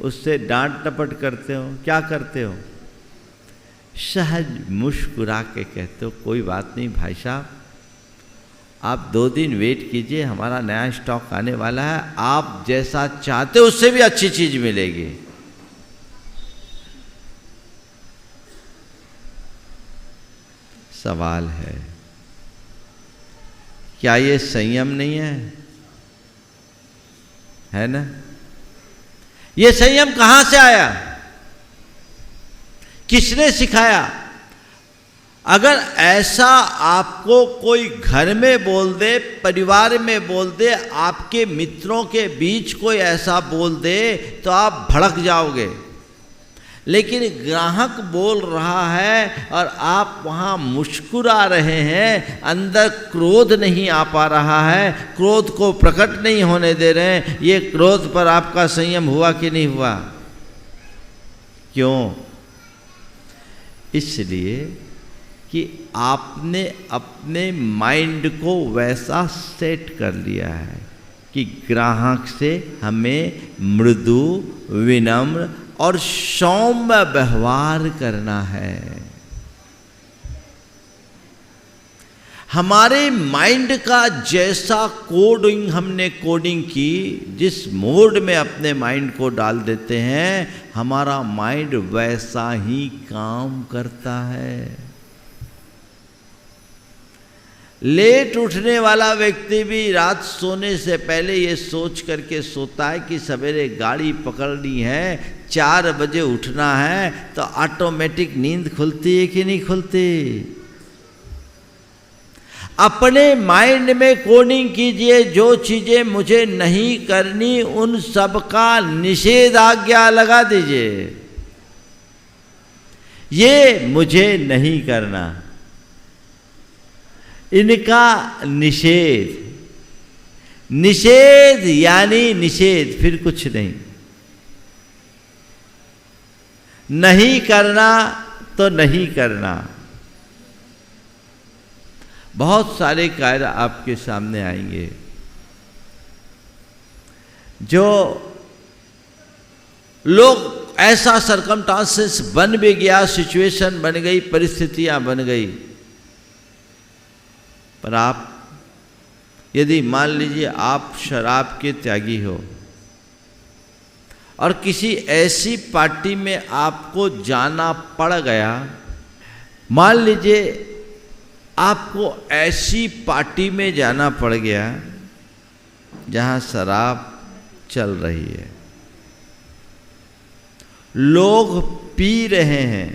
उससे डांट टपट करते हो, क्या करते हो? सहज मुस्कुरा के कहते हो कोई बात नहीं भाई साहब, आप 2 दिन वेट कीजिए, हमारा नया स्टॉक आने वाला है, आप जैसा चाहते हो उससे भी अच्छी चीज मिलेगी। सवाल है क्या ये संयम नहीं है ना? ये संयम कहां से आया? किसने सिखाया? अगर ऐसा आपको कोई घर में बोल दे, परिवार में बोल दे, आपके मित्रों के बीच कोई ऐसा बोल दे तो आप भड़क जाओगे। लेकिन ग्राहक बोल रहा है और आप वहाँ मुस्कुरा रहे हैं, अंदर क्रोध नहीं आ पा रहा है, क्रोध को प्रकट नहीं होने दे रहे हैं। ये क्रोध पर आपका संयम हुआ कि नहीं हुआ? क्यों? इसलिए कि आपने अपने माइंड को वैसा सेट कर लिया है कि ग्राहक से हमें मृदु, विनम्र और सौम्य व्यवहार करना है। हमारे माइंड का जैसा हमने कोडिंग की, जिस मोड में अपने माइंड को डाल देते हैं, हमारा माइंड वैसा ही काम करता है। लेट उठने वाला व्यक्ति भी रात सोने से पहले ये सोच करके सोता है कि सवेरे गाड़ी पकड़नी है, 4 बजे उठना है, तो ऑटोमेटिक नींद खुलती है कि नहीं खुलती? अपने माइंड में कोडिंग कीजिए, जो चीज़ें मुझे नहीं करनी उन सब का निषेधाज्ञा लगा दीजिए। ये मुझे नहीं करना, इनका निषेध। निषेध यानी निषेध, फिर कुछ नहीं। नहीं करना तो नहीं करना। बहुत सारे कार्य आपके सामने आएंगे जो लोग, ऐसा सरकमस्टांसेस बन भी गया, सिचुएशन बन गई, परिस्थितियां बन गई, पर आप यदि मान लीजिए आप शराब के त्यागी हो और किसी ऐसी पार्टी में आपको जाना पड़ गया, मान लीजिए आपको ऐसी पार्टी में जाना पड़ गया जहां शराब चल रही है, लोग पी रहे हैं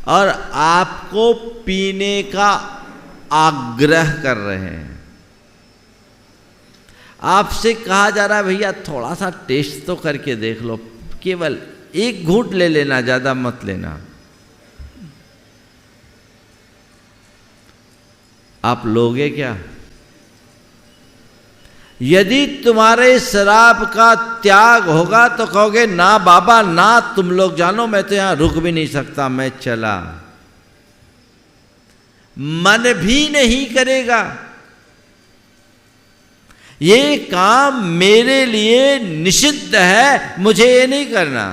और आपको पीने का आग्रह कर रहे हैं। आपसे कहा जा रहा है भैया थोड़ा सा टेस्ट तो करके देख लो, केवल 1 घूंट ले लेना, ज़्यादा मत लेना। आप लोगे क्या? यदि तुम्हारे शराब का त्याग होगा तो कहोगे ना बाबा ना, तुम लोग जानो, मैं तो यहां रुक भी नहीं सकता, मैं चला। मन भी नहीं करेगा, ये काम मेरे लिए निषिद्ध है, मुझे ये नहीं करना।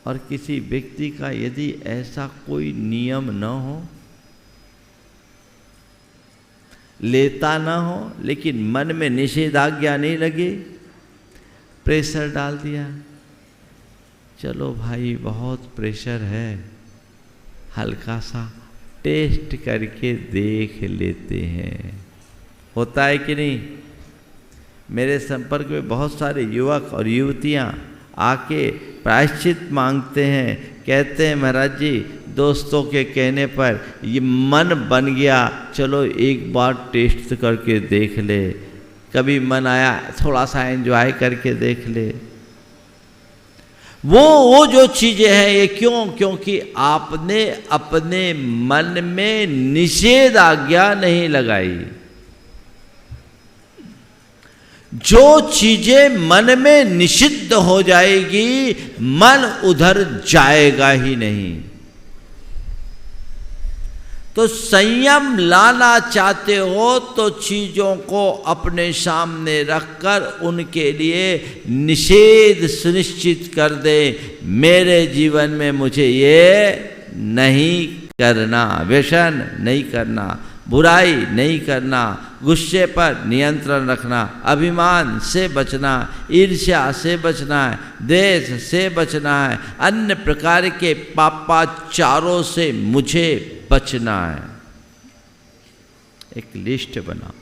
और किसी व्यक्ति का यदि ऐसा कोई नियम न हो, लेता ना हो, लेकिन मन में निषेधाज्ञा नहीं लगे, प्रेशर डाल दिया, चलो भाई बहुत प्रेशर है, हल्का सा टेस्ट करके देख लेते हैं। होता है कि नहीं? मेरे संपर्क में बहुत सारे युवक और युवतियां आके प्रायश्चित मांगते हैं, कहते हैं महाराज जी दोस्तों के कहने पर ये मन बन गया, चलो एक बार टेस्ट करके देख ले, कभी मन आया थोड़ा सा एंजॉय करके देख ले। वो जो चीजें हैं ये क्यों? क्योंकि आपने अपने मन में निषेधाज्ञा नहीं लगाई। जो चीजें मन में निषिद्ध हो जाएगी, मन उधर जाएगा ही नहीं। तो संयम लाना चाहते हो तो चीजों को अपने सामने रखकर उनके लिए निषेध सुनिश्चित कर दे। मेरे जीवन में मुझे ये नहीं करना, व्यसन नहीं करना, बुराई नहीं करना, गुस्से पर नियंत्रण रखना, अभिमान से बचना, ईर्ष्या से बचना है, द्वेष से बचना है, अन्य प्रकार के पापाचारों से मुझे बचना है। एक लिस्ट बना,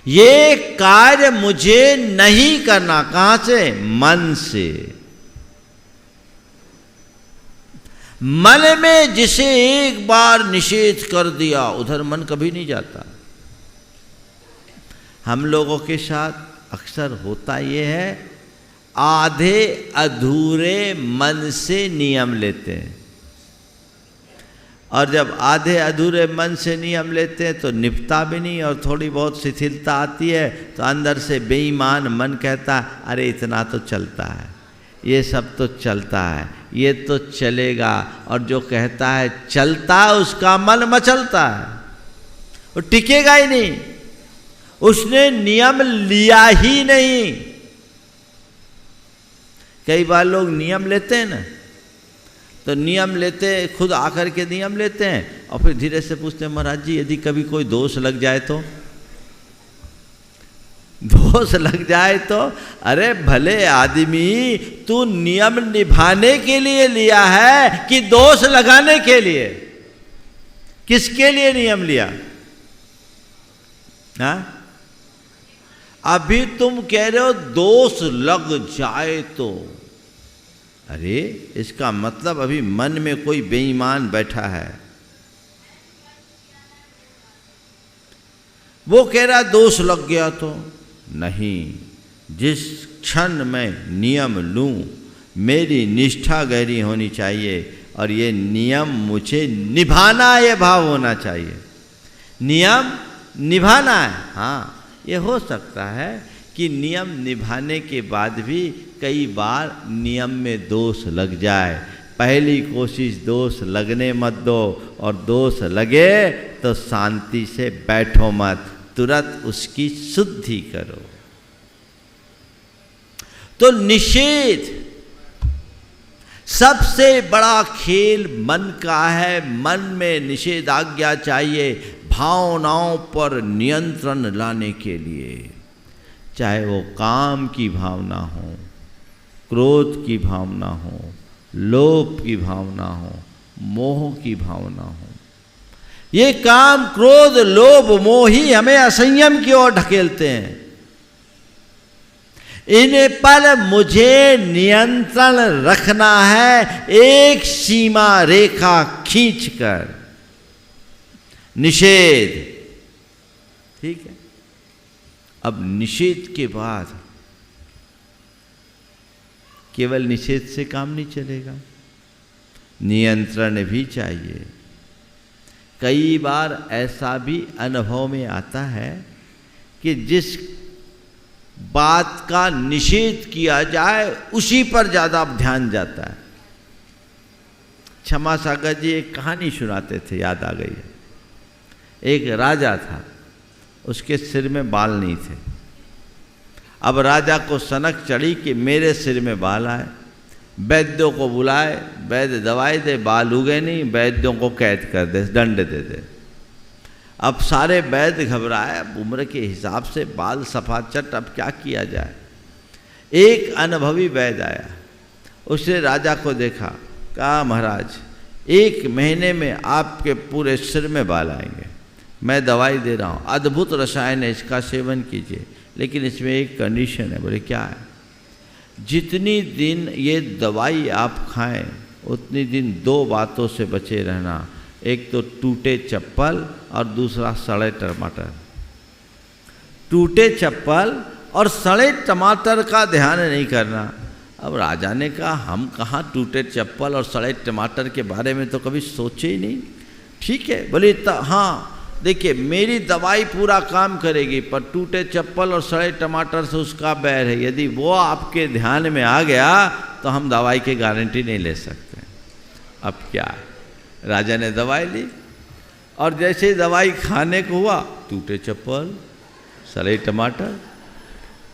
ये कार्य मुझे नहीं करना। कहां से? मन से। मन में जिसे एक बार निषेध कर दिया उधर मन कभी नहीं जाता। हम लोगों के साथ अक्सर होता ये है, आधे अधूरे मन से नियम लेते हैं, और जब आधे अधूरे मन से नियम लेते हैं तो निपटा भी नहीं, और थोड़ी बहुत शिथिलता आती है तो अंदर से बेईमान मन कहता है अरे इतना तो चलता है, ये सब तो चलता है, ये तो चलेगा। और जो कहता है चलता उसका मन मचलता है, वो टिकेगा ही नहीं, उसने नियम लिया ही नहीं। कई बार लोग नियम लेते हैं ना, तो नियम लेते खुद आकर के नियम लेते हैं और फिर धीरे से पूछते हैं महाराज जी यदि कभी कोई दोष लग जाए तो, दोष लग जाए तो, अरे भले आदमी तू नियम निभाने के लिए लिया है कि दोष लगाने के लिए? किसके लिए नियम लिया? हाँ, अभी तुम कह रहे हो दोष लग जाए तो, अरे इसका मतलब अभी मन में कोई बेईमान बैठा है, वो कह रहा दोष लग गया तो नहीं। जिस क्षण मैं नियम लूं मेरी निष्ठा गहरी होनी चाहिए और ये नियम मुझे निभाना, ये भाव होना चाहिए। नियम निभाना है। हाँ, ये हो सकता है कि नियम निभाने के बाद भी कई बार नियम में दोष लग जाए। पहली कोशिश दोष लगने मत दो, और दोष लगे तो शांति से बैठो मत, तुरंत उसकी शुद्धि करो। तो निषेध सबसे बड़ा खेल मन का है। मन में निषेधाज्ञा चाहिए भावनाओं पर नियंत्रण लाने के लिए, चाहे वो काम की भावना हो, क्रोध की भावना हो, लोभ की भावना हो, मोह की भावना हो। ये काम, क्रोध, लोभ, मोह ही हमें असंयम की ओर ढकेलते हैं। इन पर मुझे नियंत्रण रखना है, एक सीमा रेखा खींचकर। निषेध, ठीक है। अब निषेध के बाद केवल निषेध से काम नहीं चलेगा, नियंत्रण भी चाहिए। कई बार ऐसा भी अनुभव में आता है कि जिस बात का निषेध किया जाए उसी पर ज़्यादा ध्यान जाता है। क्षमा सागर जी एक कहानी सुनाते थे, याद आ गई है। एक राजा था, उसके सिर में बाल नहीं थे। अब राजा को सनक चढ़ी कि मेरे सिर में बाल आए। वैद्यों को बुलाए, वैद्य दवाई दे, बाल उगे नहीं, वैद्यों को कैद कर दे, दंड दे दे। अब सारे वैद्य घबराए, अब उम्र के हिसाब से बाल सफा चट, अब क्या किया जाए। एक अनुभवी वैद्य आया, उसने राजा को देखा, कहा महाराज 1 महीने में आपके पूरे सिर में बाल आएंगे, मैं दवाई दे रहा हूँ, अद्भुत रसायन है, इसका सेवन कीजिए, लेकिन इसमें एक कंडीशन है। बोले क्या है? जितनी दिन ये दवाई आप खाएं उतनी दिन 2 बातों से बचे रहना, एक तो टूटे चप्पल और दूसरा सड़े टमाटर। टूटे चप्पल और सड़े टमाटर का ध्यान नहीं करना। अब राजा ने कहा हम कहाँ टूटे चप्पल और सड़े टमाटर के बारे में तो कभी सोचे ही नहीं। ठीक है, बोले हाँ देखिए मेरी दवाई पूरा काम करेगी, पर टूटे चप्पल और सड़े टमाटर से उसका बैर है, यदि वो आपके ध्यान में आ गया तो हम दवाई की गारंटी नहीं ले सकते। अब क्या है, राजा ने दवाई ली और जैसे ही दवाई खाने को हुआ, टूटे चप्पल सड़े टमाटर,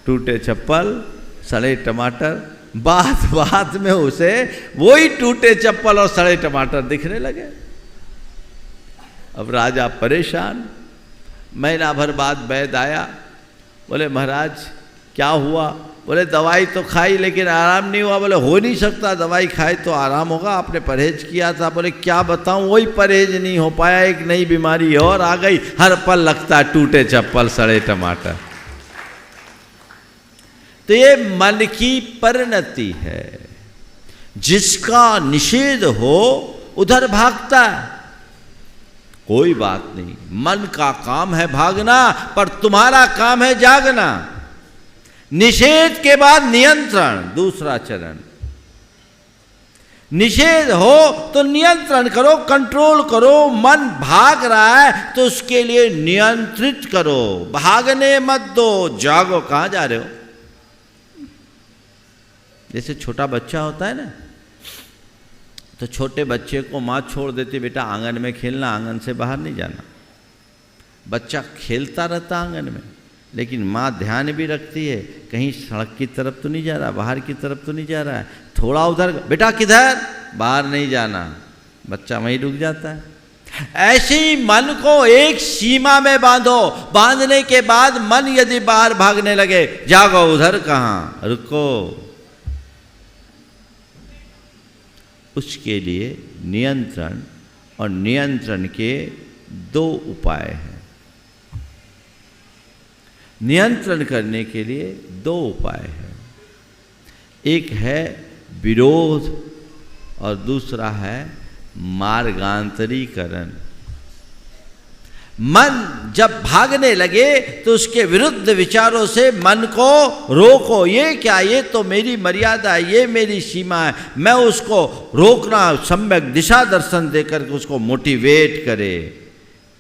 टूटे चप्पल सड़े टमाटर, बात बात में उसे वही टूटे चप्पल और सड़े टमाटर दिखने लगे। अब राजा परेशान। महीना भर बाद वैद्य आया, बोले महाराज क्या हुआ? बोले दवाई तो खाई लेकिन आराम नहीं हुआ। बोले हो नहीं सकता, दवाई खाए तो आराम होगा, आपने परहेज किया था। बोले क्या बताऊं, वही परहेज नहीं हो पाया, एक नई बीमारी और आ गई, हर पल लगता है टूटे चप्पल सड़े टमाटर। तो ये मन की परिणति है। जिसका निषेध हो उधर भागता है। कोई बात नहीं, मन का काम है भागना, पर तुम्हारा काम है जागना। निषेध के बाद नियंत्रण, दूसरा चरण। निषेध हो तो नियंत्रण करो, कंट्रोल करो। मन भाग रहा है तो उसके लिए नियंत्रित करो, भागने मत दो, जागो। कहां जा रहे हो? जैसे छोटा बच्चा होता है ना, तो छोटे बच्चे को माँ छोड़ देती, बेटा आंगन में खेलना, आंगन से बाहर नहीं जाना। बच्चा खेलता रहता आंगन में, लेकिन माँ ध्यान भी रखती है, कहीं सड़क की तरफ तो नहीं जा रहा, बाहर की तरफ तो नहीं जा रहा है, थोड़ा उधर, बेटा किधर, बाहर नहीं जाना। बच्चा वहीं रुक जाता है। ऐसे ही मन को एक सीमा में बांधो। बांधने के बाद मन यदि बाहर भागने लगे, जागो, उधर कहाँ, रुको। उसके लिए नियंत्रण और नियंत्रण के दो उपाय हैं। नियंत्रण करने के लिए दो उपाय हैं। एक है विरोध और दूसरा है मार्गांतरीकरण। मन जब भागने लगे तो उसके विरुद्ध विचारों से मन को रोको। ये क्या, ये तो मेरी मर्यादा है, ये मेरी सीमा है, मैं उसको रोकना, सम्यक दिशा दर्शन देकर उसको मोटिवेट करे।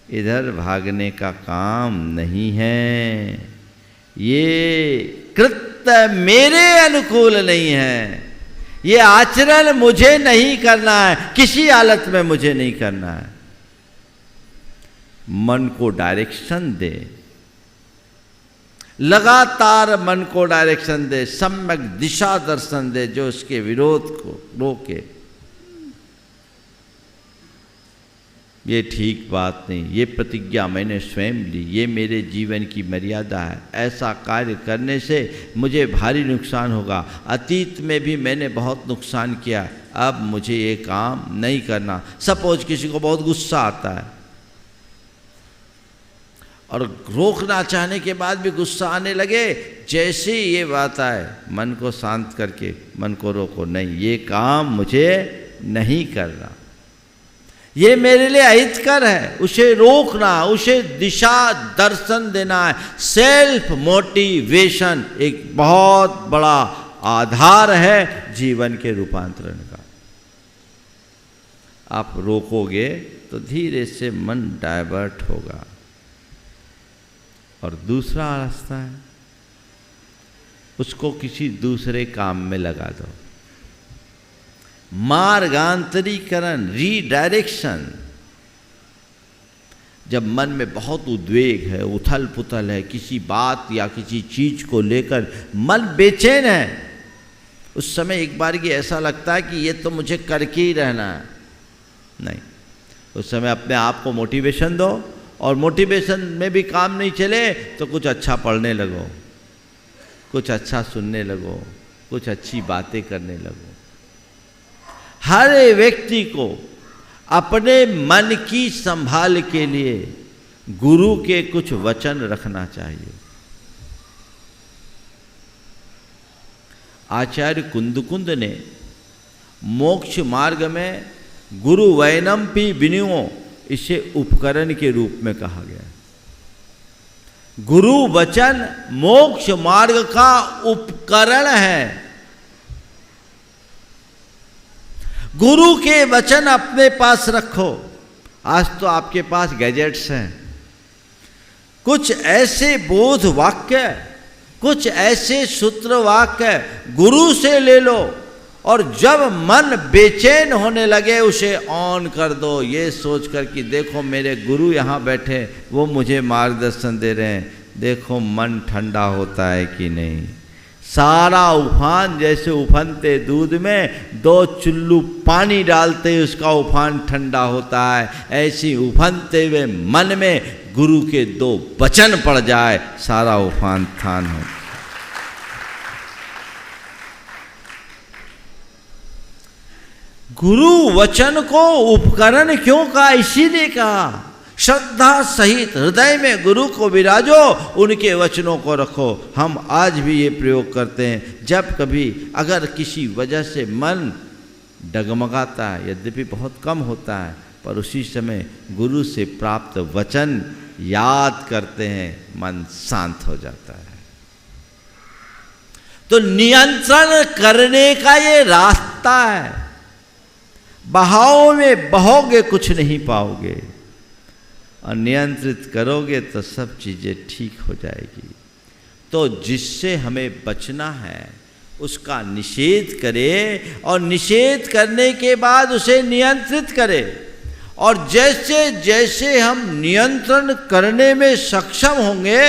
इधर भागने का काम नहीं है, ये कृत्य मेरे अनुकूल नहीं है, ये आचरण मुझे नहीं करना है, किसी हालत में मुझे नहीं करना है। मन को डायरेक्शन दे, लगातार मन को डायरेक्शन दे, सम्यक दिशा दर्शन दे, जो उसके विरोध को रोके। ये ठीक बात नहीं, ये प्रतिज्ञा मैंने स्वयं ली, ये मेरे जीवन की मर्यादा है, ऐसा कार्य करने से मुझे भारी नुकसान होगा। अतीत में भी मैंने बहुत नुकसान किया, अब मुझे ये काम नहीं करना। सपोज किसी को बहुत गुस्सा आता है और रोकना चाहने के बाद भी गुस्सा आने लगे, जैसे ही ये बात आए मन को शांत करके मन को रोको, नहीं ये काम मुझे नहीं करना, ये मेरे लिए अहितकर है, उसे रोकना, उसे दिशा दर्शन देना है। सेल्फ मोटिवेशन एक बहुत बड़ा आधार है जीवन के रूपांतरण का। आप रोकोगे तो धीरे से मन डाइवर्ट होगा। और दूसरा रास्ता है, उसको किसी दूसरे काम में लगा दो। मार्गांतरीकरण, रीडायरेक्शन। जब मन में बहुत उद्वेग है, उथल पुथल है, किसी बात या किसी चीज को लेकर मन बेचैन है, उस समय एक बार की ऐसा लगता है कि ये तो मुझे करके ही रहना है। नहीं, उस समय अपने आप को मोटिवेशन दो, और मोटिवेशन में भी काम नहीं चले तो कुछ अच्छा पढ़ने लगो, कुछ अच्छा सुनने लगो, कुछ अच्छी बातें करने लगो। हर व्यक्ति को अपने मन की संभाल के लिए गुरु के कुछ वचन रखना चाहिए। आचार्य कुंदकुंद ने मोक्ष मार्ग में गुरु वैनम्पि विनियो, इसे उपकरण के रूप में कहा गया। गुरु वचन मोक्ष मार्ग का उपकरण है। गुरु के वचन अपने पास रखो। आज तो आपके पास गैजेट्स हैं, कुछ ऐसे बोध वाक्य, कुछ ऐसे सूत्र वाक्य गुरु से ले लो, और जब मन बेचैन होने लगे उसे ऑन कर दो, ये सोच कर कि देखो मेरे गुरु यहाँ बैठे, वो मुझे मार्गदर्शन दे रहे हैं, देखो मन ठंडा होता है कि नहीं। सारा उफान जैसे उफनते दूध में 2 चुल्लू पानी डालते उसका उफान ठंडा होता है, ऐसी उफनते हुए मन में गुरु के 2 वचन पड़ जाए, सारा उफान थान हो। गुरु वचन को उपकरण क्यों कहा? इसीलिए कहा श्रद्धा सहित हृदय में गुरु को विराजो, उनके वचनों को रखो। हम आज भी ये प्रयोग करते हैं। जब कभी अगर किसी वजह से मन डगमगाता है, यद्यपि बहुत कम होता है, पर उसी समय गुरु से प्राप्त वचन याद करते हैं, मन शांत हो जाता है। तो नियंत्रण करने का ये रास्ता है। बहाव में बहोगे कुछ नहीं पाओगे, और नियंत्रित करोगे तो सब चीज़ें ठीक हो जाएगी। तो जिससे हमें बचना है उसका निषेध करें, और निषेध करने के बाद उसे नियंत्रित करें। और जैसे जैसे हम नियंत्रण करने में सक्षम होंगे,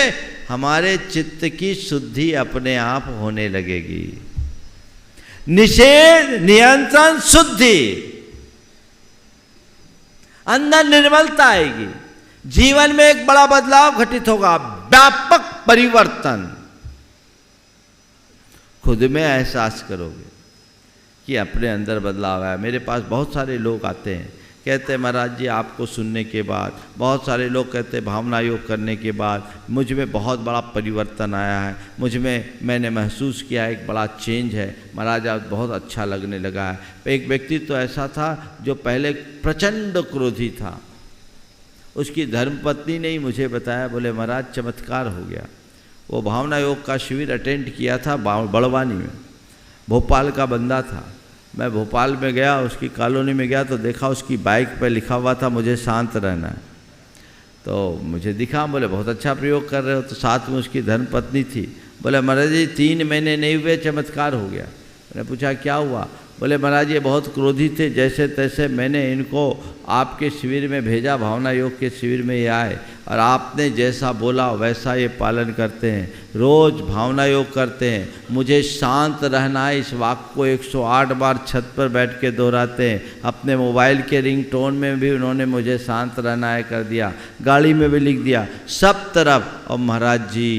हमारे चित्त की शुद्धि अपने आप होने लगेगी। निषेध, नियंत्रण, शुद्धि, अंदर निर्मलता आएगी, जीवन में एक बड़ा बदलाव घटित होगा, व्यापक परिवर्तन। खुद में एहसास करोगे कि अपने अंदर बदलाव आया। मेरे पास बहुत सारे लोग आते हैं, कहते हैं महाराज जी आपको सुनने के बाद, बहुत सारे लोग कहते हैं भावना योग करने के बाद मुझ में बहुत बड़ा परिवर्तन आया है, मुझ में मैंने महसूस किया है एक बड़ा चेंज है, महाराज आप बहुत अच्छा लगने लगा है। एक व्यक्ति तो ऐसा था जो पहले प्रचंड क्रोधी था, उसकी धर्मपत्नी ने ही मुझे बताया, बोले महाराज चमत्कार हो गया। वो भावना योग का शिविर अटेंड किया था बड़वानी में, भोपाल का बंदा था। मैं भोपाल में गया, उसकी कॉलोनी में गया तो देखा उसकी बाइक पर लिखा हुआ था मुझे शांत रहना है। तो मुझे दिखा, बोले बहुत अच्छा प्रयोग कर रहे हो। तो साथ में उसकी धर्मपत्नी थी, बोले महाराज जी 3 महीने नहीं हुए चमत्कार हो गया। मैंने पूछा क्या हुआ? बोले महाराज ये बहुत क्रोधी थे, जैसे तैसे मैंने इनको आपके शिविर में भेजा, भावना योग के शिविर में ये आए, और आपने जैसा बोला वैसा ये पालन करते हैं, रोज़ भावना योग करते हैं। मुझे शांत रहना है, इस वाक्य को 108 बार छत पर बैठ के दोहराते हैं। अपने मोबाइल के रिंगटोन में भी उन्होंने मुझे शांत रहना है कर दिया, गाड़ी में भी लिख दिया, सब तरफ। और महाराज जी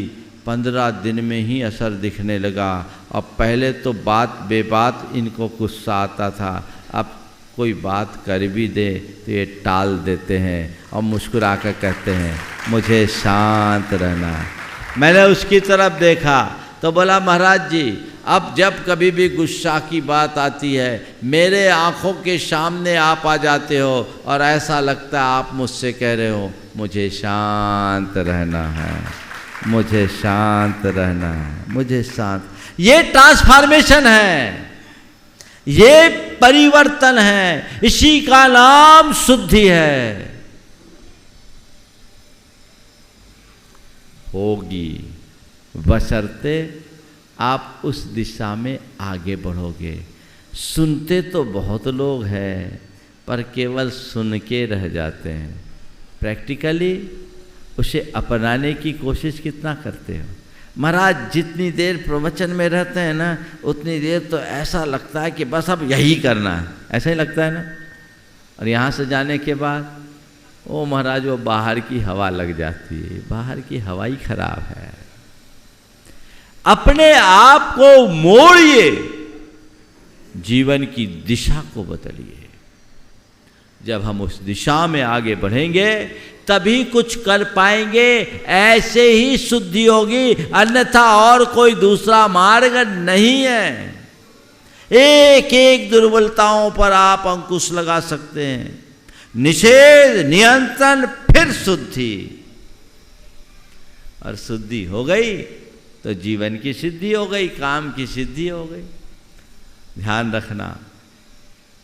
15 दिन में ही असर दिखने लगा। अब पहले तो बात बेबात इनको गुस्सा आता था, अब कोई बात कर भी दे तो ये टाल देते हैं और मुस्कुरा कर कहते हैं मुझे शांत रहना है। मैंने उसकी तरफ देखा तो बोला महाराज जी अब जब कभी भी गुस्सा की बात आती है मेरे आँखों के सामने आप आ जाते हो और ऐसा लगता है आप मुझसे कह रहे हो मुझे शांत रहना है, मुझे शांत रहना है, मुझे शांत। ये ट्रांसफॉर्मेशन है, ये परिवर्तन है, इसी का नाम शुद्धि है। होगी बशर्ते आप उस दिशा में आगे बढ़ोगे। सुनते तो बहुत लोग हैं पर केवल सुन के रह जाते हैं, प्रैक्टिकली उसे अपनाने की कोशिश कितना करते हो? महाराज जितनी देर प्रवचन में रहते हैं ना उतनी देर तो ऐसा लगता है कि बस अब यही करना है, ऐसा ही लगता है ना। और यहाँ से जाने के बाद ओ महाराज वो बाहर की हवा लग जाती है, बाहर की हवा ही खराब है। अपने आप को मोड़िए, जीवन की दिशा को बदलिए। जब हम उस दिशा में आगे बढ़ेंगे तभी कुछ कर पाएंगे, ऐसे ही शुद्धि होगी, अन्यथा और कोई दूसरा मार्ग नहीं है। एक एक दुर्बलताओं पर आप अंकुश लगा सकते हैं। निषेध, नियंत्रण, फिर शुद्धि, और शुद्धि हो गई तो जीवन की सिद्धि हो गई, काम की सिद्धि हो गई। ध्यान रखना,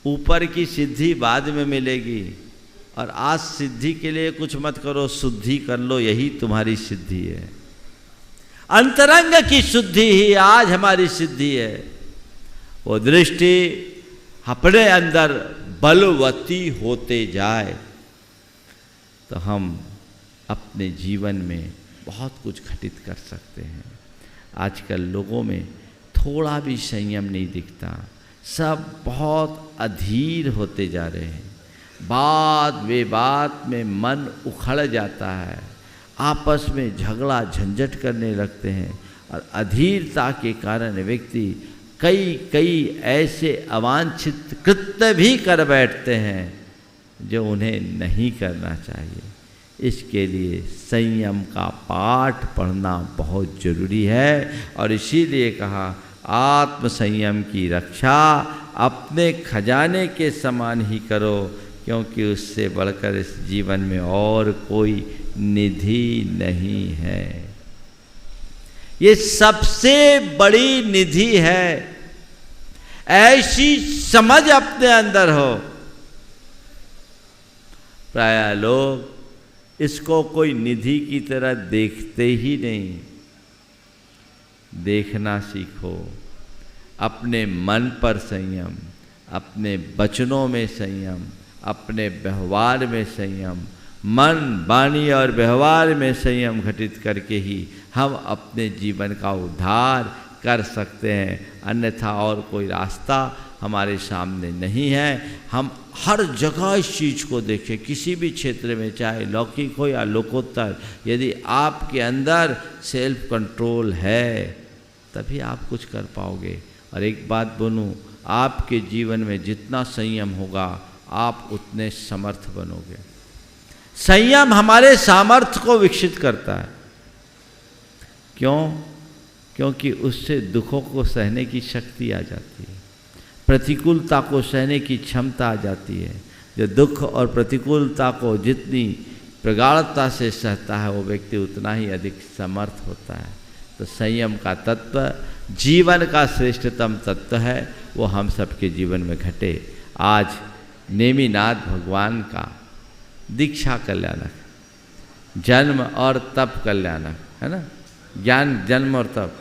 ऊपर की सिद्धि बाद में मिलेगी, और आज सिद्धि के लिए कुछ मत करो, शुद्धि कर लो, यही तुम्हारी सिद्धि है। अंतरंग की शुद्धि ही आज हमारी सिद्धि है। वो दृष्टि अपने अंदर बलवती होते जाए तो हम अपने जीवन में बहुत कुछ घटित कर सकते हैं। आजकल लोगों में थोड़ा भी संयम नहीं दिखता, सब बहुत अधीर होते जा रहे हैं। बात बेबात में मन उखड़ जाता है, आपस में झगड़ा झंझट करने लगते हैं, और अधीरता के कारण व्यक्ति कई ऐसे अवांछित कृत्य भी कर बैठते हैं जो उन्हें नहीं करना चाहिए। इसके लिए संयम का पाठ पढ़ना बहुत जरूरी है, और इसीलिए कहा आत्म संयम की रक्षा अपने खजाने के समान ही करो, क्योंकि उससे बढ़कर इस जीवन में और कोई निधि नहीं है। ये सबसे बड़ी निधि है। ऐसी समझ अपने अंदर हो। प्राय लोग इसको कोई निधि की तरह देखते ही नहीं। देखना सीखो। अपने मन पर संयम, अपने वचनों में संयम, अपने व्यवहार में संयम, मन, वाणी और व्यवहार में संयम घटित करके ही हम अपने जीवन का उद्धार कर सकते हैं। अन्यथा और कोई रास्ता हमारे सामने नहीं है। हम हर जगह इस चीज़ को देखें, किसी भी क्षेत्र में, चाहे लौकिक हो या लोकोत्तर, यदि आपके अंदर सेल्फ कंट्रोल है तभी आप कुछ कर पाओगे। और एक बात बोलूं, आपके जीवन में जितना संयम होगा आप उतने समर्थ बनोगे। संयम हमारे सामर्थ्य को विकसित करता है। क्यों? क्योंकि उससे दुखों को सहने की शक्ति आ जाती है, प्रतिकूलता को सहने की क्षमता आ जाती है। जो दुख और प्रतिकूलता को जितनी प्रगाढ़ता से सहता है वो व्यक्ति उतना ही अधिक समर्थ होता है। तो संयम का तत्व जीवन का श्रेष्ठतम तत्व है, वो हम सबके जीवन में घटे। आज नेमिनाथ भगवान का दीक्षा कल्याणक, जन्म और तप कल्याणक है ना, ज्ञान जन्म और तप।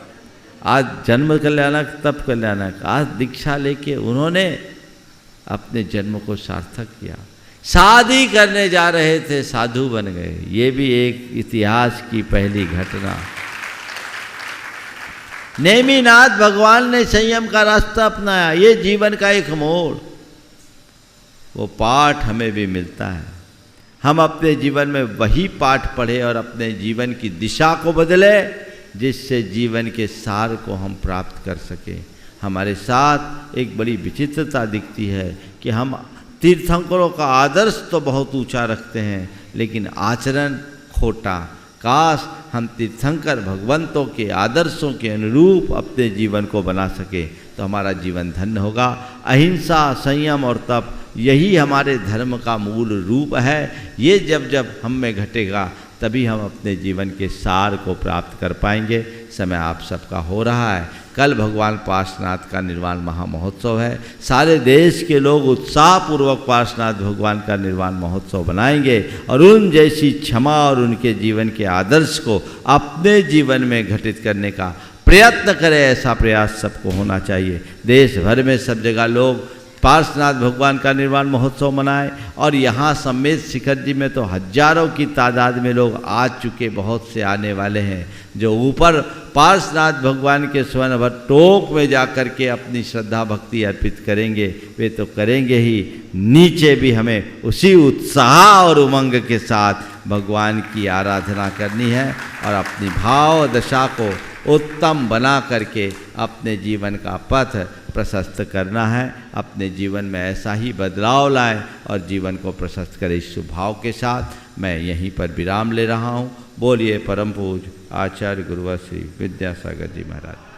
आज जन्म कल्याणक, तप कल्याणक। आज दीक्षा लेके उन्होंने अपने जन्म को सार्थक किया। शादी करने जा रहे थे, साधु बन गए। ये भी एक इतिहास की पहली घटना। नेमिनाथ भगवान ने संयम का रास्ता अपनाया। ये जीवन का एक मोड़, वो पाठ हमें भी मिलता है। हम अपने जीवन में वही पाठ पढ़े और अपने जीवन की दिशा को बदले, जिससे जीवन के सार को हम प्राप्त कर सकें। हमारे साथ एक बड़ी विचित्रता दिखती है कि हम तीर्थंकरों का आदर्श तो बहुत ऊंचा रखते हैं, लेकिन आचरण खोटा। काश हम तीर्थंकर भगवंतों के आदर्शों के अनुरूप अपने जीवन को बना सके तो हमारा जीवन धन्य होगा। अहिंसा, संयम और तप, यही हमारे धर्म का मूल रूप है। ये जब जब हम में घटेगा तभी हम अपने जीवन के सार को प्राप्त कर पाएंगे। समय आप सबका हो रहा है। कल भगवान पार्श्वनाथ का निर्वाण महामहोत्सव है। सारे देश के लोग उत्साहपूर्वक पार्श्वनाथ भगवान का निर्वाण महोत्सव बनाएंगे और उन जैसी क्षमा और उनके जीवन के आदर्श को अपने जीवन में घटित करने का प्रयत्न करें। ऐसा प्रयास सबको होना चाहिए। देश भर में सब जगह लोग पार्श्वनाथ भगवान का निर्वाण महोत्सव मनाए और यहाँ समेत शिखर जी में तो हजारों की तादाद में लोग आ चुके, बहुत से आने वाले हैं। जो ऊपर पार्श्वनाथ भगवान के स्वर्ण टोक में जाकर के अपनी श्रद्धा भक्ति अर्पित करेंगे वे तो करेंगे ही, नीचे भी हमें उसी उत्साह और उमंग के साथ भगवान की आराधना करनी है और अपनी भाव दशा को उत्तम बना करके अपने जीवन का पथ प्रशस्त करना है। अपने जीवन में ऐसा ही बदलाव लाएं और जीवन को प्रशस्त करें। इस शुभाव के साथ मैं यहीं पर विराम ले रहा हूँ। बोलिए परम पूज्य आचार्य गुरुवर श्री विद्यासागर जी महाराज।